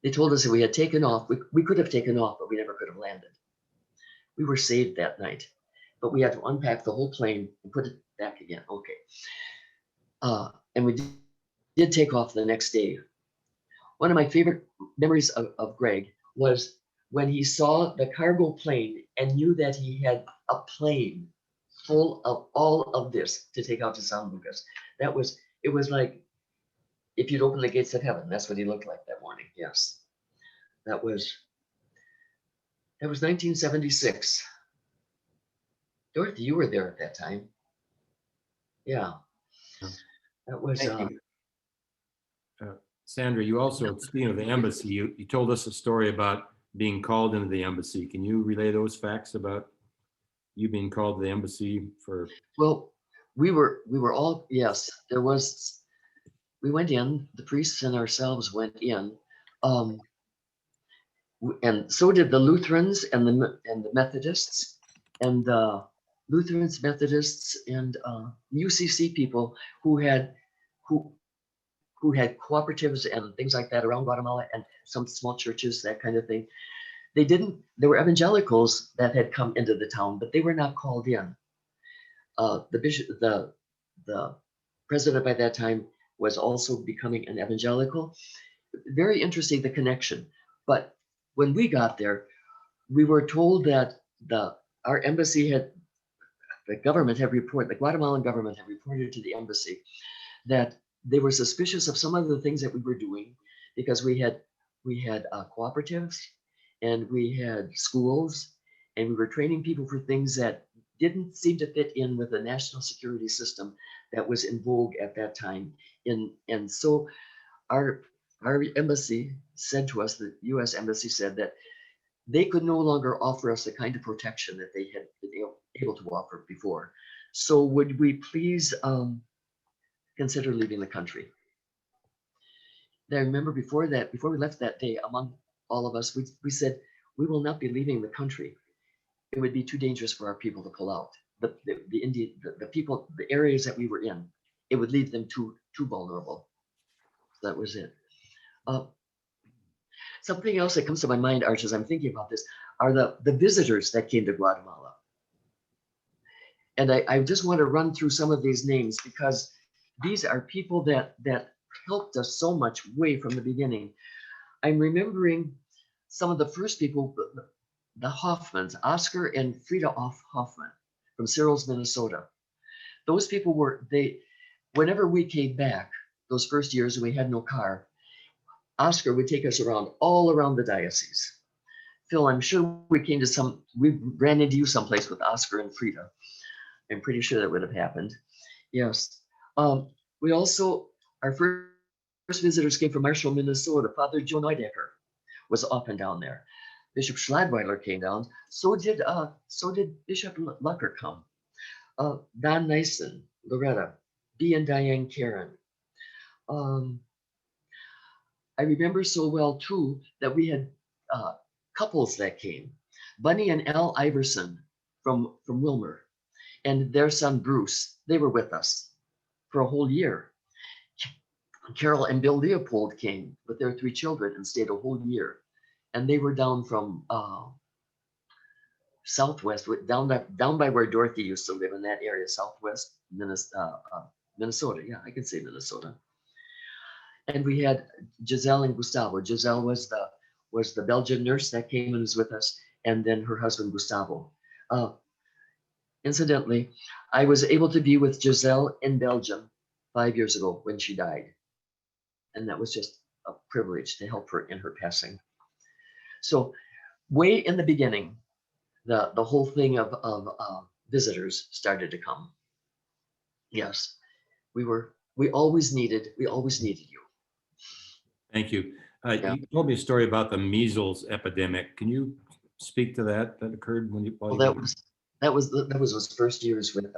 They told us that we had taken off. We could have taken off, but we never could have landed. We were saved that night, but we had to unpack the whole plane and put it back again. Okay. And we did take off the next day. One of my favorite memories of Greg was when he saw the cargo plane and knew that he had a plane full of all of this to take out to San Lucas. It was like, if you'd open the gates of heaven. That's what he looked like that morning. Yes. That was 1976. Dorothy, you were there at that time. Yeah. That was Thank you. Sandra, you also, speaking of the embassy, you told us a story about being called into the embassy. Can you relay those facts about you being called to the embassy for? Well, we were all, yes, we went in, the priests and ourselves went in, and so did the Lutherans and the Methodists, and the Lutherans, Methodists, and UCC people who had cooperatives and things like that around Guatemala, and some small churches, that kind of thing. There were evangelicals that had come into the town, but they were not called in. The president by that time was also becoming an evangelical. Very interesting, the connection. But when we got there, we were told that our embassy the Guatemalan government had reported to the embassy that they were suspicious of some of the things that we were doing, because we had cooperatives, and we had schools, and we were training people for things that didn't seem to fit in with the national security system that was in vogue at that time. And so our embassy said to us, the U.S. embassy said that they could no longer offer us the kind of protection that they had been able to offer before. So would we please consider leaving the country? And I remember before we left that day, among all of us, we said, we will not be leaving the country. It would be too dangerous for our people to pull out. The people, the areas that we were in, it would leave them too vulnerable. So that was it. Something else that comes to my mind, Arch, as I'm thinking about this, are the visitors that came to Guatemala. And I just want to run through some of these names, because these are people that helped us so much way from the beginning. I'm remembering some of the first people, the Hoffmans, Oscar and Frida Hoffman from Cyril's, Minnesota. Those people whenever we came back, those first years we had no car, Oscar would take us around all around the diocese. Phil, I'm sure we ran into you someplace with Oscar and Frida. I'm pretty sure that would have happened. Yes. We also, our first visitors came from Marshall, Minnesota. Father Joe Neudecker was often down there. Bishop Schladweiler came down. So did Bishop Lucker come. Don Nyson, Loretta, B and Diane Karen. I remember so well too that we had couples that came. Bunny and Al Iverson from Wilmer and their son Bruce. They were with us for a whole year. Carol and Bill Leopold came with their 3 children and stayed a whole year. And they were down from Southwest, down by where Dorothy used to live in that area, Southwest Minnesota. Yeah, I can say Minnesota. And we had Giselle and Gustavo. Giselle was the Belgian nurse that came and was with us, and then her husband Gustavo. Incidentally, I was able to be with Giselle in Belgium 5 years ago when she died, and that was just a privilege to help her in her passing. So, way in the beginning, the whole thing of visitors started to come. Yes, we always needed you. Thank you. Yeah. You told me a story about the measles epidemic. Can you speak to that occurred when you? Well, that was those first years with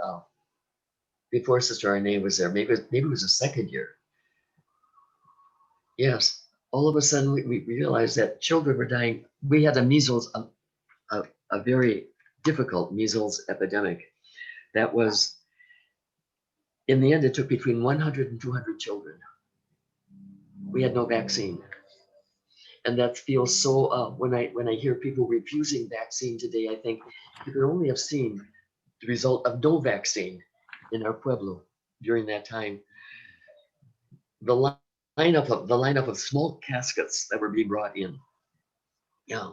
before Sister Arne was there. Maybe it was the second year. Yes, all of a sudden we realized that children were dying. We had a measles, a very difficult measles epidemic. That was, in the end, it took between 100 and 200 children. We had no vaccine. And that feels so, when I hear people refusing vaccine today, I think you could only have seen the result of no vaccine in our pueblo during that time. The lineup of small caskets that were being brought in. Yeah.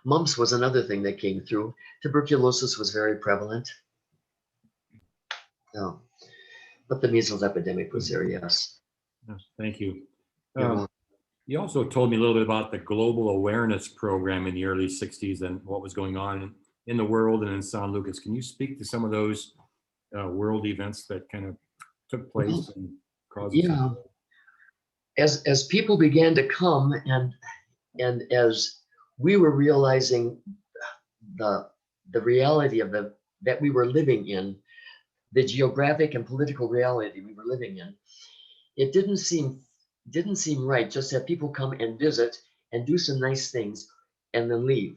Mumps was another thing that came through. Tuberculosis was very prevalent. Yeah. But the measles epidemic was there, yes. Thank you. You're welcome. You also told me a little bit about the global awareness program in the early 60s and what was going on in the world and in San Lucas. Can you speak to some of those world events that kind of took place and caused? Yeah. As people began to come and as we were realizing the reality of that we were living in, the geographic and political reality we were living in, it didn't seem right just to have people come and visit and do some nice things and then leave.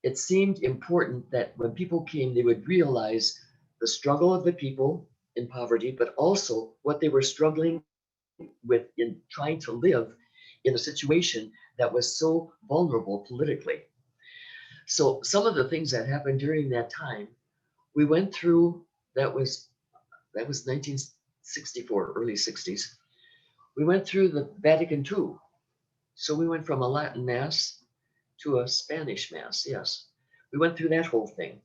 It seemed important that when people came, they would realize the struggle of the people in poverty, but also what they were struggling with in trying to live in a situation that was so vulnerable politically. So some of the things that happened during that time, we went through, that was 1964, early 60s. We went through the Vatican II. So we went from a Latin Mass to a Spanish Mass, yes. We went through that whole thing.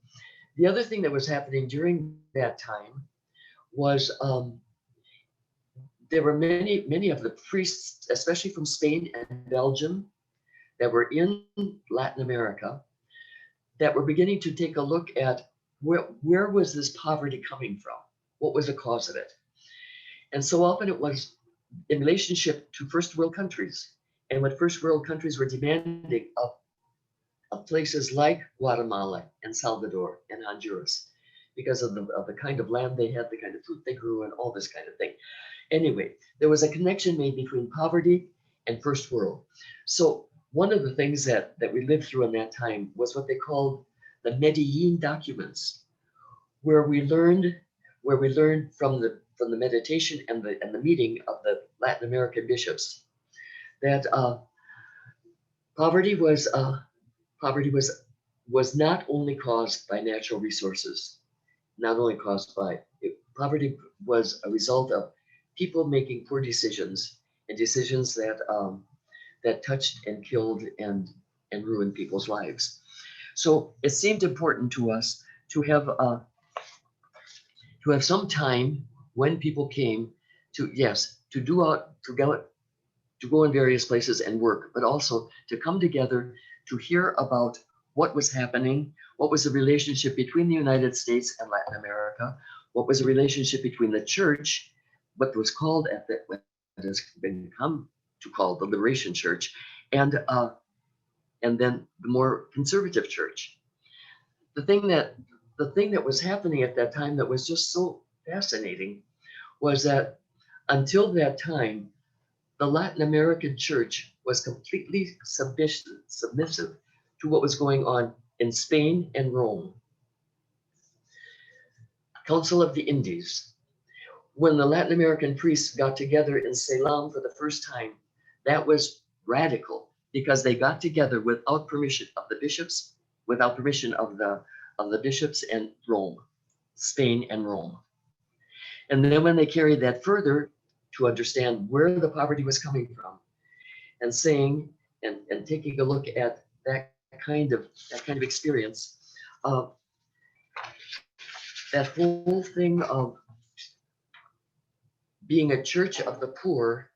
The other thing that was happening during that time was there were many of the priests, especially from Spain and Belgium, that were in Latin America, that were beginning to take a look at where was this poverty coming from? What was the cause of it? And so often it was in relationship to first world countries and what first world countries were demanding of places like Guatemala and Salvador and Honduras because of the kind of land they had, the kind of food they grew, and all this kind of thing. Anyway, there was a connection made between poverty and first world. So one of the things that we lived through in that time was what they called the Medellin documents, where we learned from the meditation and the meeting of the Latin American bishops that poverty was not only caused by natural resources, poverty was a result of people making poor decisions and decisions that touched and killed and ruined people's lives. So it seemed important to us to have to have some time when people came to, yes, to go in various places and work, but also to come together to hear about what was happening, what was the relationship between the United States and Latin America, what was the relationship between the church, what was called at that, what has become to call the Liberation Church, and then the more conservative church. The thing that was happening at that time that was just so fascinating was that until that time, the Latin American church was completely submissive to what was going on in Spain and Rome. Council of the Indies. When the Latin American priests got together in Ceylon for the first time, that was radical because they got together without permission of the bishops, without permission of the bishops in Rome, Spain and Rome. And then when they carried that further to understand where the poverty was coming from, and saying and taking a look at that kind of experience, that whole thing of being a church of the poor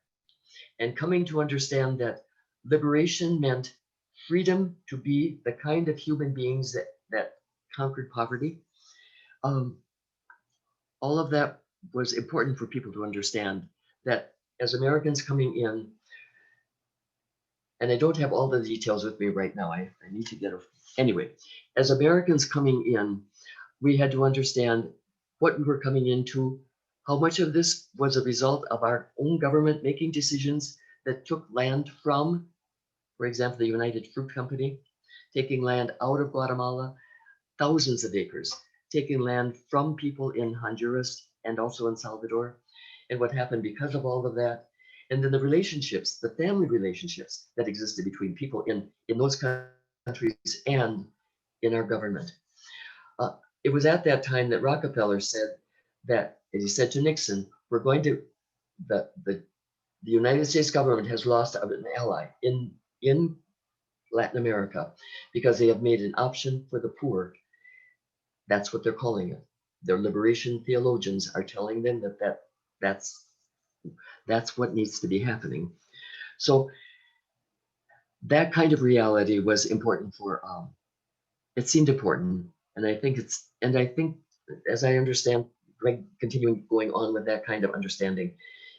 and coming to understand that liberation meant freedom to be the kind of human beings that conquered poverty. All of that was important for people to understand, that as Americans coming in, and I don't have all the details with me right now. I need to get it. Anyway, as Americans coming in, we had to understand what we were coming into, how much of this was a result of our own government making decisions that took land from, for example, the United Fruit Company, taking land out of Guatemala, thousands of acres, taking land from people in Honduras and also in Salvador, and what happened because of all of that. And then the relationships, the family relationships that existed between people in those countries and in our government. It was at that time that Rockefeller said that, as he said to Nixon, we're going to, the United States government has lost an ally in Latin America because they have made an option for the poor. That's what they're calling it. Their liberation theologians are telling them that's what needs to be happening. So that kind of reality was important for, it seemed important. And I think as I understand, continuing going on with that kind of understanding,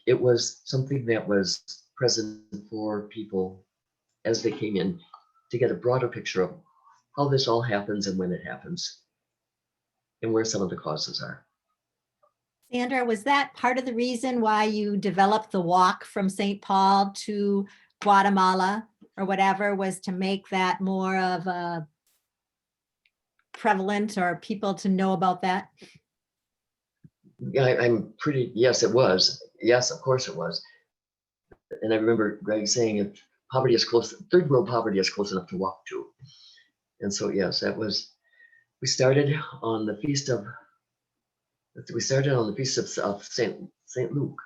it was something that was present for people as they came in to get a broader picture of how this all happens and when it happens and where some of the causes are. Sandra, was that part of the reason why you developed the walk from St. Paul to Guatemala or whatever, was to make that more of a prevalent or people to know about that? Yeah, yes, it was. Yes, of course it was. And I remember Greg saying, if poverty is close, third world poverty is close enough to walk to. And so, yes, we started on the feast of St. Luke,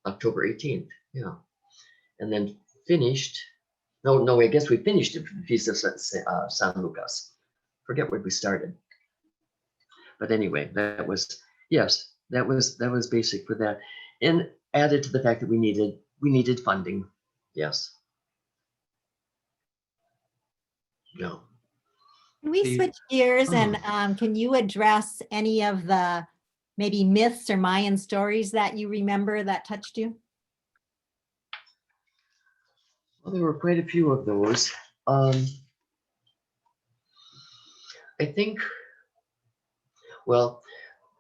October 18th. Yeah. And then finished, I guess we finished the feast of San Lucas. Forget where we started. But anyway, that was basic for that. And added to the fact that we needed funding. Yes. Yeah. Can we switch gears and can you address any of the maybe myths or Mayan stories that you remember that touched you? Well, there were quite a few of those. I think, well,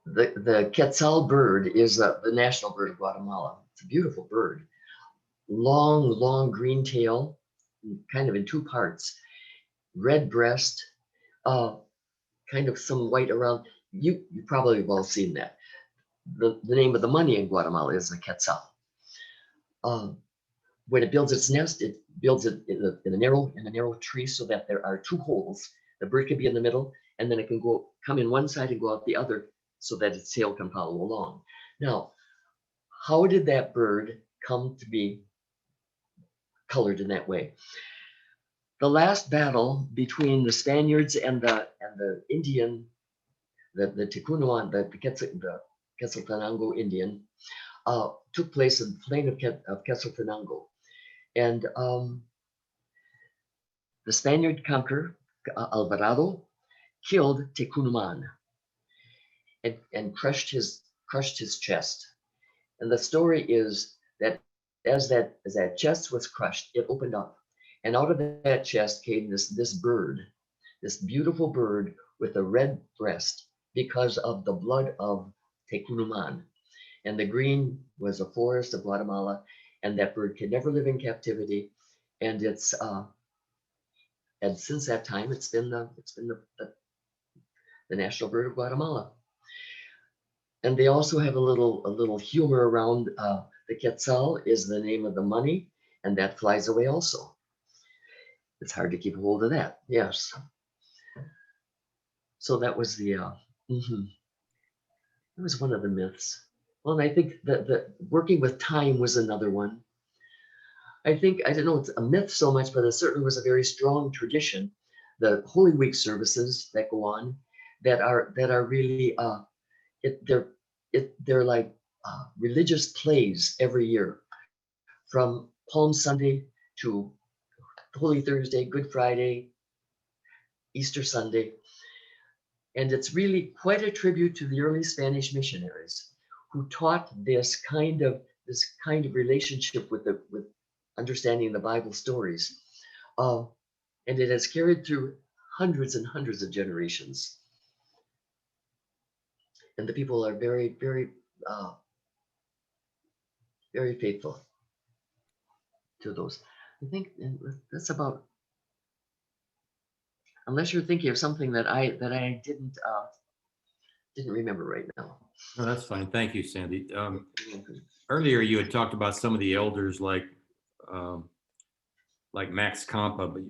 the quetzal bird is the national bird of Guatemala. It's a beautiful bird. Long green tail, kind of in two parts. Red breast, kind of some white around. You probably have all seen that. The name of the money in Guatemala is the quetzal. When it builds its nest, it builds it in a narrow tree so that there are two holes. The bird can be in the middle, and then it can come in one side and go out the other so that its tail can follow along. Now, how did that bird come to be colored in that way? The last battle between the Spaniards and the Indian the Ticunawan, the Quetzaltenango Indian, took place in the plain of Quetzaltenango. And the Spaniard conqueror, Alvarado, killed Tecunuman and crushed his chest. And the story is that as that chest was crushed, it opened up. And out of that chest came this bird, this beautiful bird with a red breast because of the blood of Tecunuman. And the green was a forest of Guatemala, and that bird could never live in captivity. And it's and since that time, it's been the national bird of Guatemala. And they also have a little humor around the quetzal is the name of the money, and that flies away also. It's hard to keep hold of that. Yes. So that was that was one of the myths. Well, and I think that the working with time was another one. I think, I don't know, it's a myth so much, but it certainly was a very strong tradition. The Holy Week services that go on that are really they're like religious plays every year, from Palm Sunday to Holy Thursday, Good Friday, Easter Sunday. And it's really quite a tribute to the early Spanish missionaries who taught this kind of relationship with understanding the Bible stories. And it has carried through hundreds and hundreds of generations. And the people are very, very, very faithful to those. I think that's about, unless you're thinking of something that I didn't remember right now. No, that's fine. Thank you, Sandy. Earlier, you had talked about some of the elders like Max Campa, but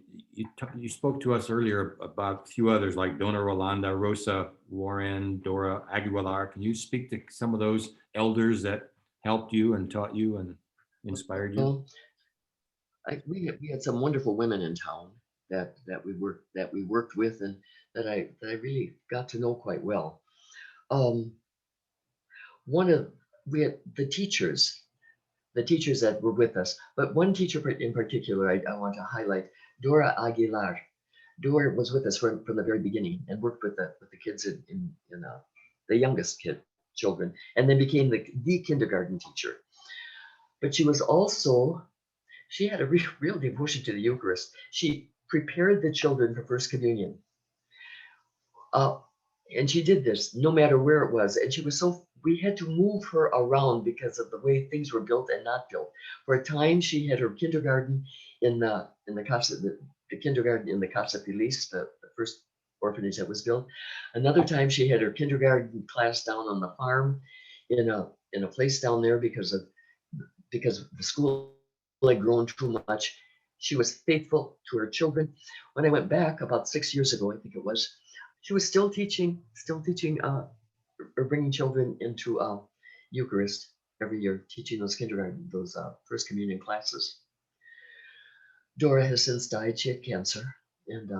you spoke to us earlier about a few others like Dona Rolanda, Rosa Warren, Dora Aguilar. Can you speak to some of those elders that helped you and taught you and inspired you? Well, we had some wonderful women in town that we worked with and that I really got to know quite well. We had the teachers that were with us, but one teacher in particular I want to highlight, Dora Aguilar. Dora was with us from the very beginning and worked with the kids in the youngest children, and then became the kindergarten teacher. But she was also, she had a real devotion to the Eucharist. She prepared the children for First Communion. And she did this no matter where it was. And she was we had to move her around because of the way things were built and not built. For a time, she had her kindergarten in the Casa, the kindergarten in the Casa Feliz, the first orphanage that was built. Another time, she had her kindergarten class down on the farm in a place down there because the school had grown too much. She was faithful to her children. When I went back about 6 years ago, I think it was, she was still teaching or bringing children into Eucharist every year, teaching those First Communion classes. Dora has since died. She had cancer, and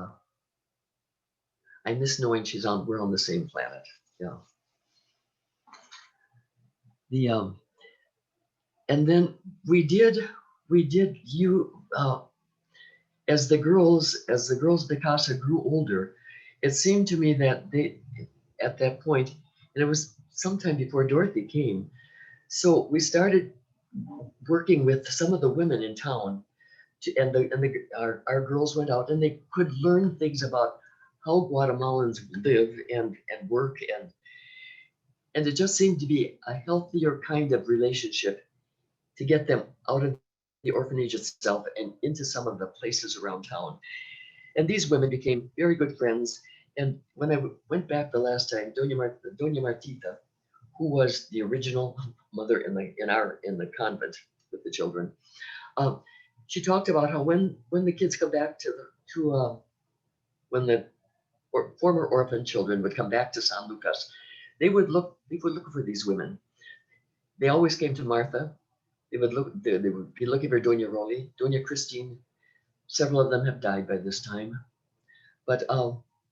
I miss knowing we're on the same planet. Yeah. And then we did as the girls of the casa grew older, it seemed to me that they, at that point, and it was sometime before Dorothy came, so we started working with some of the women in town, our girls went out and they could learn things about how Guatemalans live and work, and it just seemed to be a healthier kind of relationship to get them out of the orphanage itself and into some of the places around town. And these women became very good friends. And when I went back the last time, Doña Martita, who was the original mother in the convent with the children, she talked about how when the kids come back when the former orphan children would come back to San Lucas, they would look for these women. They always came to Martha. They would be looking for Doña Roli, Doña Christine. Several of them have died by this time, but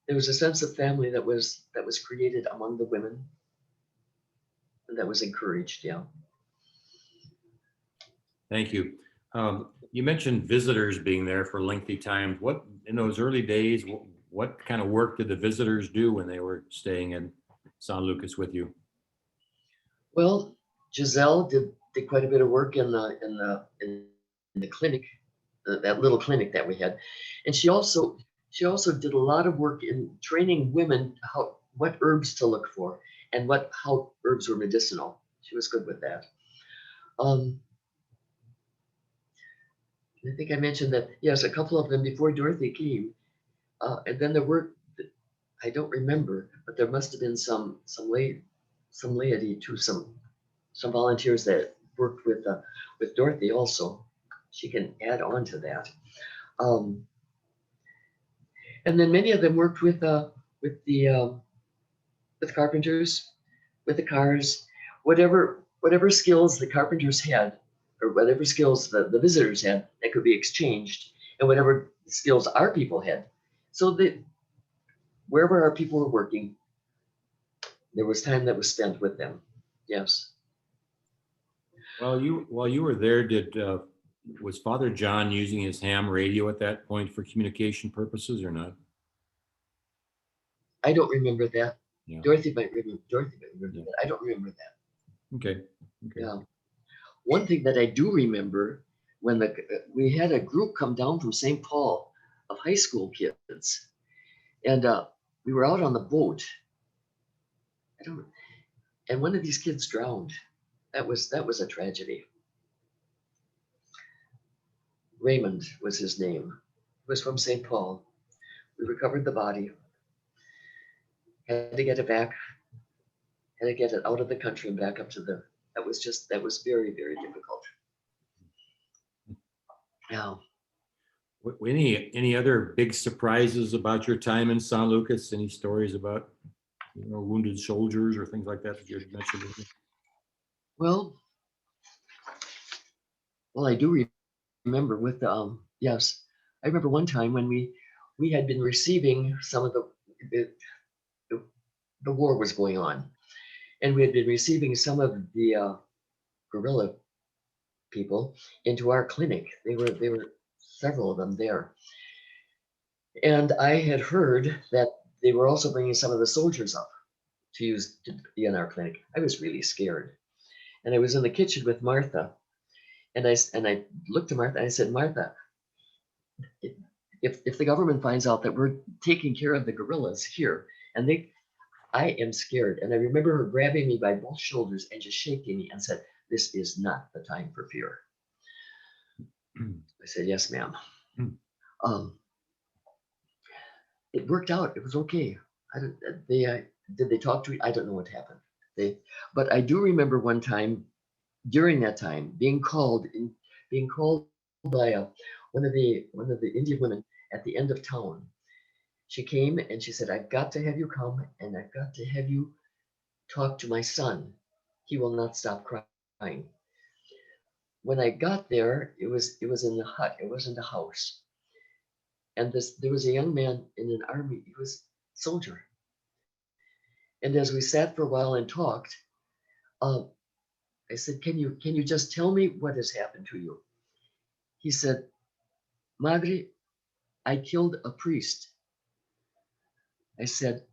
there was a sense of family that was created among the women, and that was encouraged. Yeah. Thank you. You mentioned visitors being there for lengthy times. What, in those early days, what kind of work did the visitors do when they were staying in San Lucas with you? Well, Giselle did quite a bit of work in the clinic, that little clinic that we had, and she also did a lot of work in training women what herbs to look for and how herbs were medicinal. She was good with that. I think I mentioned that, yes, a couple of them before Dorothy came, and then there were, I don't remember, but there must have been some laity to some volunteers that worked with Dorothy also. She can add on to that. And then many of them worked with carpenters, with the cars, whatever skills the carpenters had, or whatever skills the visitors had, that could be exchanged, and whatever skills our people had. So that wherever our people were working, there was time that was spent with them. Yes. While you were there, was Father John using his ham radio at that point for communication purposes or not? I don't remember that. Yeah. Dorothy might remember. Yeah. That. I don't remember that. Okay. Yeah. One thing that I do remember, when we had a group come down from St. Paul of high school kids, and we were out on the boat. And one of these kids drowned. That was a tragedy. Raymond was his name. He was from St. Paul. We recovered the body. Had to get it back. Had to get it out of the country and back up to the. That was very, very difficult. Yeah. Any other big surprises about your time in San Lucas? Any stories about wounded soldiers or things like that that you had mentioned? Well, I do remember with yes, I remember one time when we had been receiving some of the war was going on, and we had been receiving some of the guerrilla people into our clinic. They were several of them there, and I had heard that they were also bringing some of the soldiers up to be in our clinic. I was really scared, and I was in the kitchen with Martha, and I looked to Martha and I said, Martha, if the government finds out that we're taking care of the guerrillas here, and I am scared. And I remember her grabbing me by both shoulders and just shaking me and said, this is not the time for fear. I said, yes, ma'am. It worked out. It was okay. Did they talk to me? I don't know what happened. But I do remember one time during that time being called by one of the Indian women at the end of town. She came and she said, I've got to have you come and I've got to have you talk to my son. He will not stop crying. When I got there, it was in the hut. It wasn't a house. And there was a young man in an army. He was a soldier. And as we sat for a while and talked, I said, can you just tell me what has happened to you? He said, Madre, I killed a priest. I said,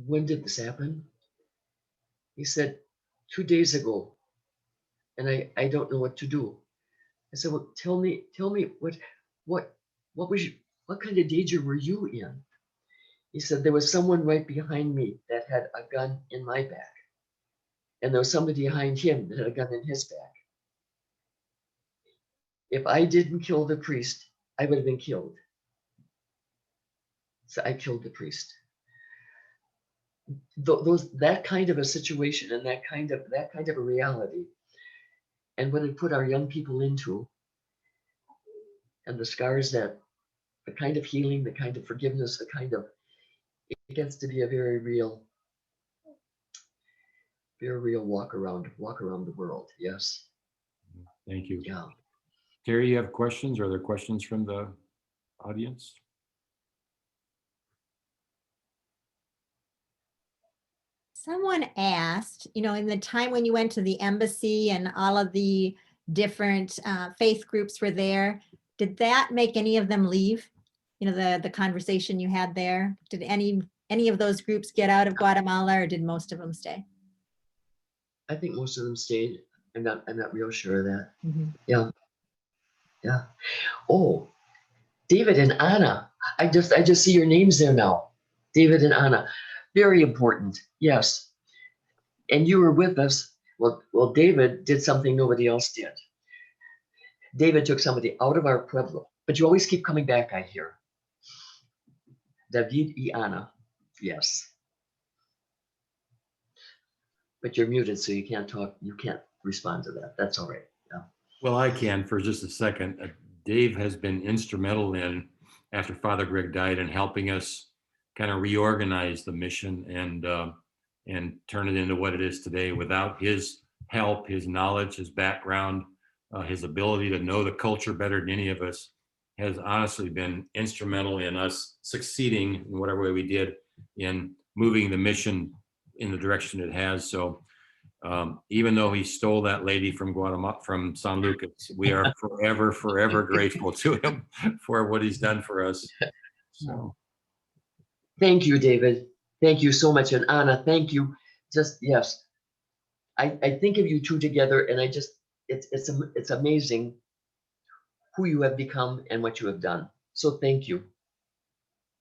when did this happen? He said, 2 days ago. And I don't know what to do. I said, well, tell me what kind of danger were you in? He said, there was someone right behind me that had a gun in my back. And there was somebody behind him that had a gun in his back. If I didn't kill the priest, I would have been killed. So I killed the priest. That kind of a situation and that kind of a reality, and what it put our young people into, and the scars that, the kind of healing, the kind of forgiveness, it gets to be a very real walk around the world. Yes. Thank you. Yeah. Terry, you have questions? Are there questions from the audience? Someone asked, in the time when you went to the embassy and all of the different faith groups were there, did that make any of them leave? The conversation you had there, did any of those groups get out of Guatemala, or did most of them stay? I think most of them stayed. I'm not real sure of that. Yeah. Yeah. Oh, David and Anna. I just see your names there now. David and Anna. Very important. Yes. And you were with us. Well, David did something nobody else did. David took somebody out of our pueblo, but you always keep coming back, I hear. David y Ana. Yes. But you're muted, so you can't talk. You can't respond to that. That's all right. Yeah. Well, I can for just a second. Dave has been instrumental in, after Father Greg died, in helping us kind of reorganize the mission and turn it into what it is today. Without his help, his knowledge, his background, his ability to know the culture better than any of us, has honestly been instrumental in us succeeding in whatever way we did in moving the mission in the direction it has. So even though he stole that lady from Guatemala, from San Lucas, we are forever grateful to him for what he's done for us. So Thank you, David. Thank you so much. And Anna, thank you. Just, yes. I think of you two together, and it's amazing who you have become and what you have done. So thank you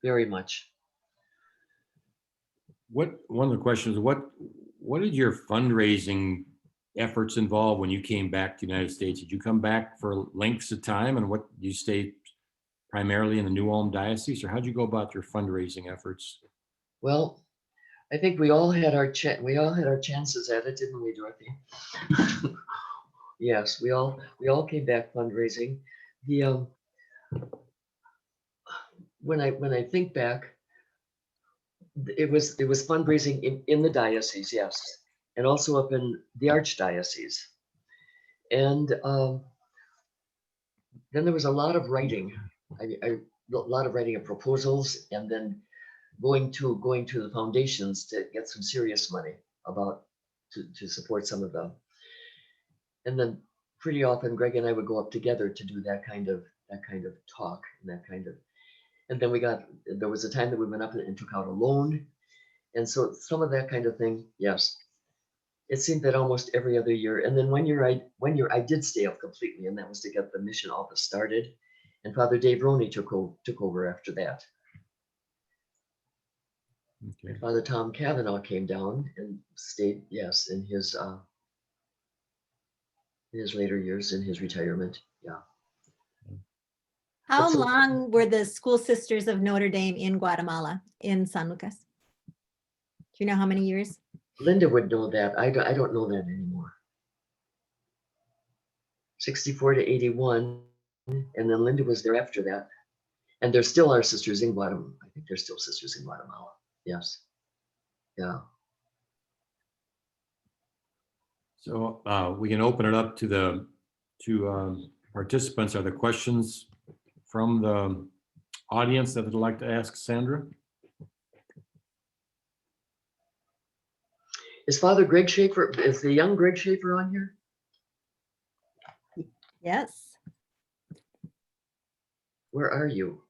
very much. one of the questions, what did your fundraising efforts involve when you came back to the United States? Did you come back for lengths of time, and what you stayed primarily in the New Ulm Diocese, or how'd you go about your fundraising efforts? Well, I think we all had our chances at it, didn't we, Dorothy? Yes, we all came back fundraising. The when I think back, it was fundraising in the diocese, yes, and also up in the archdiocese. And then there was a lot of writing. A lot of writing of proposals, and then going to the foundations to get some serious money to support some of them. And then pretty often Greg and I would go up together to do that kind of talk and then there was a time that we went up and took out a loan. And so some of that kind of thing, yes. It seemed that almost every other year. And then one year I did stay up completely, and that was to get the mission office started. And Father Dave Roney took over after that. Okay. Father Tom Cavanaugh came down and stayed, yes, in his later years, in his retirement. Yeah. How long were the School Sisters of Notre Dame in Guatemala, in San Lucas? Do you know how many years? Linda would know that. I don't know that anymore. 64 to 81, and then Linda was there after that. And there still are sisters in Guatemala. I think there's still sisters in Guatemala. Yes. Yeah. So we can open it up to participants. Are there questions from the audience that would like to ask Sandra? Is Father Greg Schaefer, is the young Greg Schaefer on here? Yes. Where are you?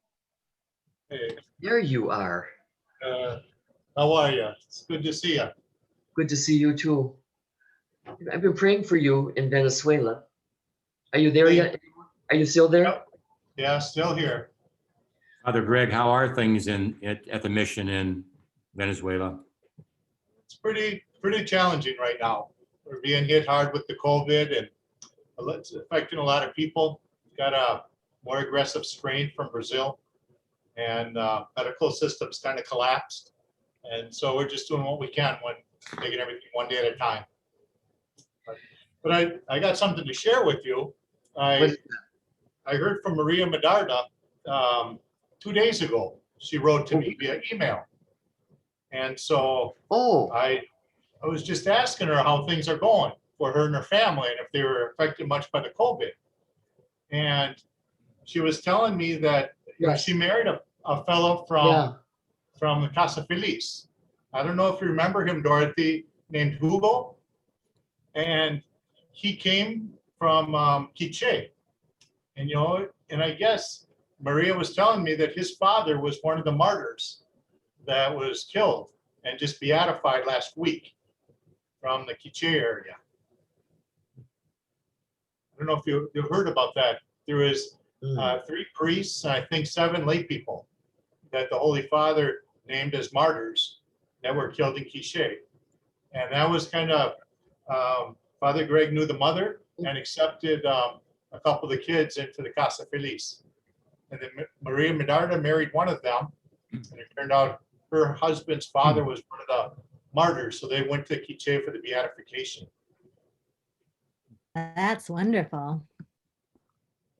Hey, There you are. how are you? It's good to see you. Good to see you too. I've been praying for you in Venezuela. Are you there yet? Are you still there? Yep. Yeah, still here. Father Greg, how are things at the mission in Venezuela? It's pretty challenging right now. We're being hit hard with the COVID, and it's affecting a lot of people. Got a more aggressive strain from Brazil, and medical systems kind of collapsed. And so we're just doing what we can, taking everything one day at a time. But I got something to share with you. I heard from Maria Medarda 2 days ago. She wrote to me via email. And so I was just asking her how things are going for her and her family, and if they were affected much by the COVID. And she was telling me that she married a fellow from the Casa Feliz. I don't know if you remember him, Dorothy, named Hugo. And he came from Quiche. And, and I guess Maria was telling me that his father was one of the martyrs that was killed and just beatified last week from the Quiche area. I don't know if you've heard about that. There was 3 priests, and I think 7 lay people that the Holy Father named as martyrs that were killed in Quiche. And that was kind of, Father Greg knew the mother and accepted a couple of the kids into the Casa Feliz. And then Maria Medarda married one of them. And it turned out her husband's father was one of the martyrs. So they went to Quiche for the beatification. That's wonderful.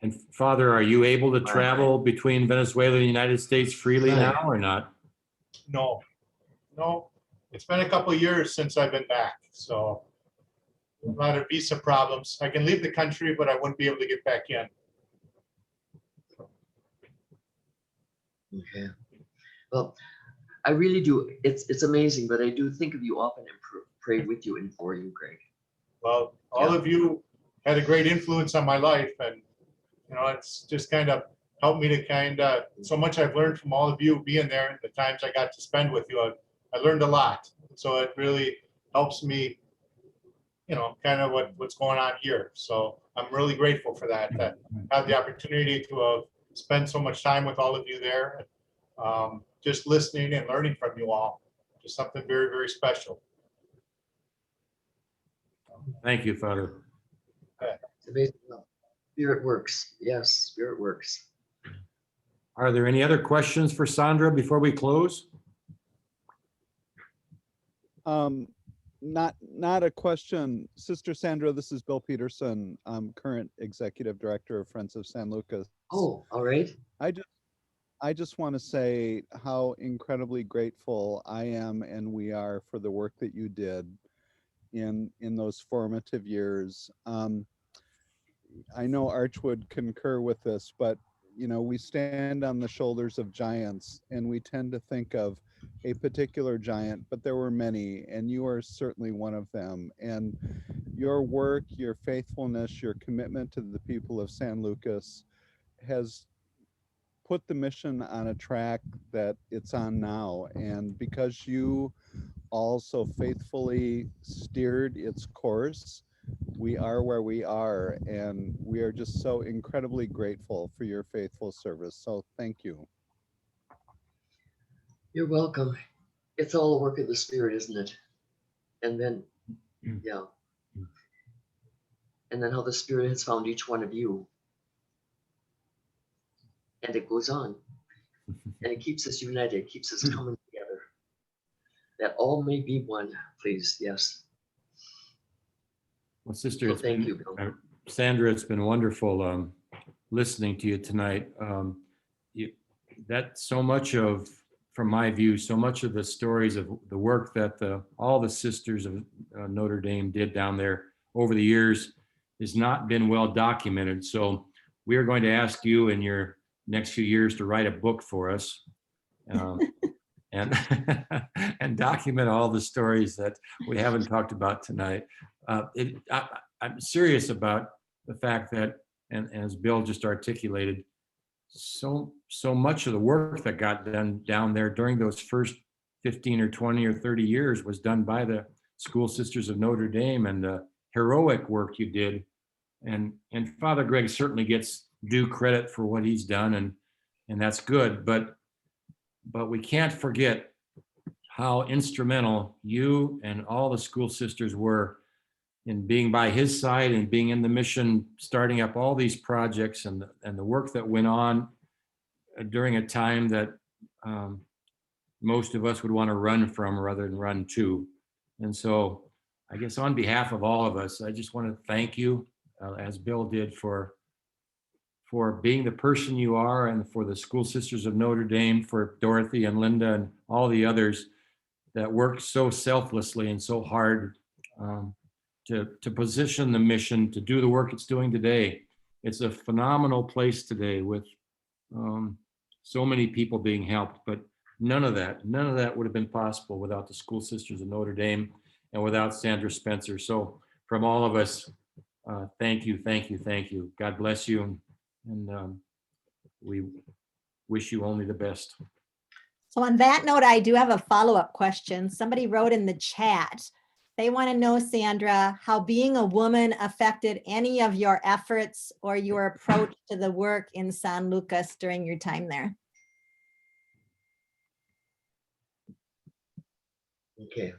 And Father, are you able to travel between Venezuela and the United States freely now or not? No, it's been a couple of years since I've been back. So a lot of visa problems. I can leave the country, but I wouldn't be able to get back in. Okay. Well, I really do. It's amazing, but I do think of you often and pray with you and for you, Greg. Well, all of you had a great influence on my life, and it's just kind of helped me to so much I've learned from all of you being there and the times I got to spend with you. I learned a lot. So it really helps me, kind of what's going on here. So I'm really grateful for that have the opportunity to spend so much time with all of you there, just listening and learning from you all. Just something very, very special. Thank you, Father. It's amazing. Spirit works. Yes, Spirit works. Are there any other questions for Sandra before we close? Not a question. Sister Sandra, this is Bill Peterson. I'm current executive director of Friends of San Lucas. Oh, all right. I just want to say how incredibly grateful I am and we are for the work that you did in those formative years. I know Arch would concur with this, but we stand on the shoulders of giants and we tend to think of a particular giant, but there were many, and you are certainly one of them. And your work, your faithfulness, your commitment to the people of San Lucas has put the mission on a track that it's on now. And because you also faithfully steered its course, we are where we are, and we are just so incredibly grateful for your faithful service. So thank you. You're welcome. It's all a work of the Spirit, isn't it? And then, yeah. And then how the Spirit has found each one of you. And it goes on. And it keeps us united, it keeps us coming together. That all may be one, please. Yes. Well, Sister, So thank you, Bill. Sandra, it's been wonderful listening to you tonight. That so much of, from my view, so much of the stories of the work that all the sisters of Notre Dame did down there over the years has not been well documented. So we are going to ask you in your next few years to write a book for us and and document all the stories that we haven't talked about tonight. I'm serious about the fact that, and as Bill just articulated, so much of the work that got done down there during those first 15 or 20 or 30 years was done by the School Sisters of Notre Dame, and the heroic work you did. And Father Greg certainly gets due credit for what he's done, and that's good. But we can't forget how instrumental you and all the school sisters were in being by his side and being in the mission, starting up all these projects and the work that went on during a time that most of us would want to run from rather than run to. And so I guess on behalf of all of us, I just want to thank you, as Bill did, for being the person you are, and for the School Sisters of Notre Dame, for Dorothy and Linda and all the others that worked so selflessly and so hard to position the mission, to do the work it's doing today. It's a phenomenal place today with so many people being helped, but none of that would have been possible without the School Sisters of Notre Dame and without Sandra Spencer. So from all of us, thank you, thank you, thank you. God bless you. And we wish you only the best. So on that note, I do have a follow-up question. Somebody wrote in the chat. They want to know, Sandra, how being a woman affected any of your efforts or your approach to the work in San Lucas during your time there. Okay.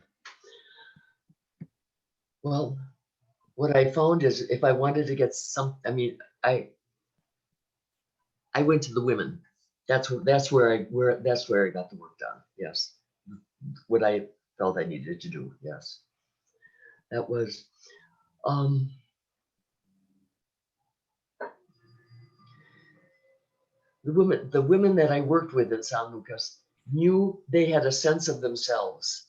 Well, what I found is if I wanted to get some, I mean, I went to the women. That's where I got the work done. Yes. What I felt I needed to do. Yes. That was, the women that I worked with in San Lucas knew they had a sense of themselves.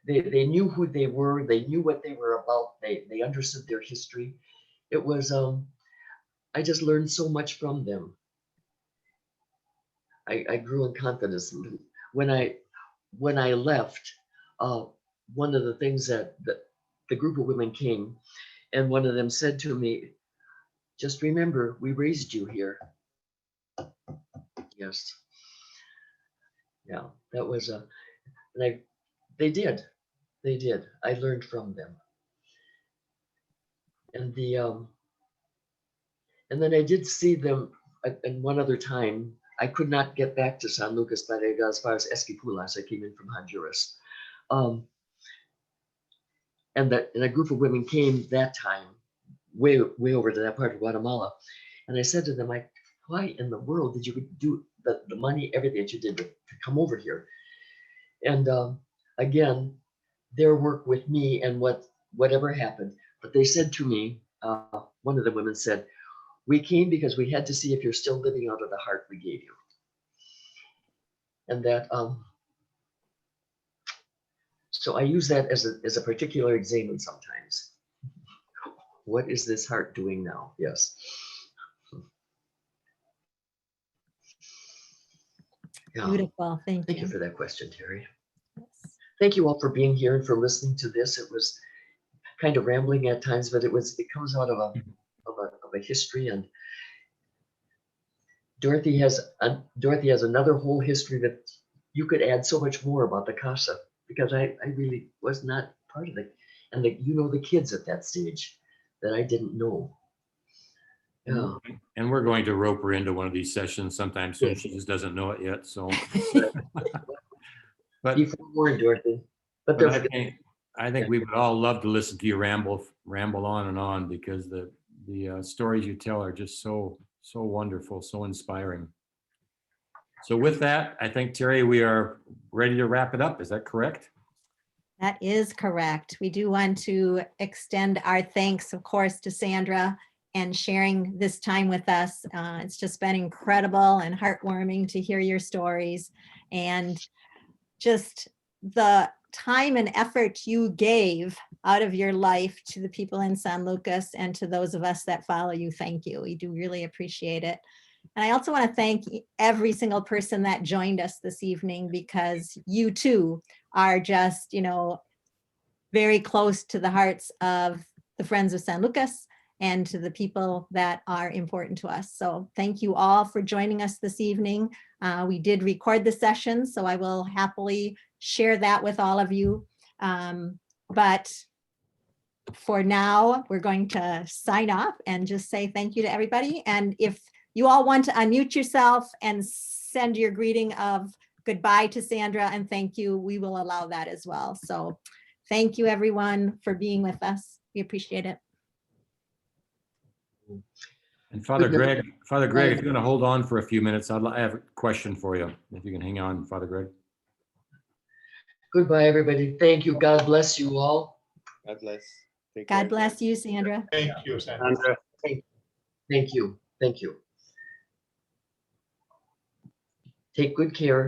They knew who they were. They knew what they were about. They understood their history. It was, I just learned so much from them. I grew in confidence. When I left, one of the things that the group of women came, and one of them said to me, just remember, we raised you here. Yes. Yeah, that was and they did. I learned from them. And and then I did see them and one other time. I could not get back to San Lucas, but I got as far as Esquipulas. I came in from Honduras. And a group of women came that time, way over to that part of Guatemala. And I said to them, why in the world did you do the money, everything that you did to come over here? And again, their work with me and whatever happened. But they said to me, one of the women said, we came because we had to see if you're still living out of the heart we gave you. And that, so I use that as a particular example sometimes. What is this heart doing now? Yes. Yeah. Beautiful. Thank Thank you you. for that question, Terri. Yes. Thank you all for being here and for listening to this. It was kind of rambling at times, but it comes out of a history, and Dorothy has another whole history that you could add so much more about the CASA, because I really was not part of it. And the kids at that stage that I didn't know. Yeah. And we're going to rope her into one of these sessions sometime soon. She just doesn't know it yet. So, but Be forewarned, Dorothy. But I think we would all love to listen to you ramble on and on, because the stories you tell are just so wonderful, so inspiring. So with that, I think, Terri, we are ready to wrap it up. Is that correct? That is correct. We do want to extend our thanks, of course, to Sandra and sharing this time with us. It's just been incredible and heartwarming to hear your stories, and just the time and effort you gave out of your life to the people in San Lucas and to those of us that follow you. Thank you. We do really appreciate it. And I also want to thank every single person that joined us this evening, because you too are just, very close to the hearts of the Friends of San Lucas and to the people that are important to us. So thank you all for joining us this evening. We did record the session, so I will happily share that with all of you. But for now, we're going to sign off and just say thank you to everybody. And if you all want to unmute yourself and send your greeting of goodbye to Sandra and thank you, we will allow that as well. So thank you, everyone, for being with us. We appreciate it. And Father Greg, if you're going to hold on for a few minutes, I have a question for you. If you can hang on, Father Greg. Goodbye, everybody. Thank you. God bless you all. God bless. God bless you, Sandra. Thank you, Sandra. Thank you. Thank you. Take good care.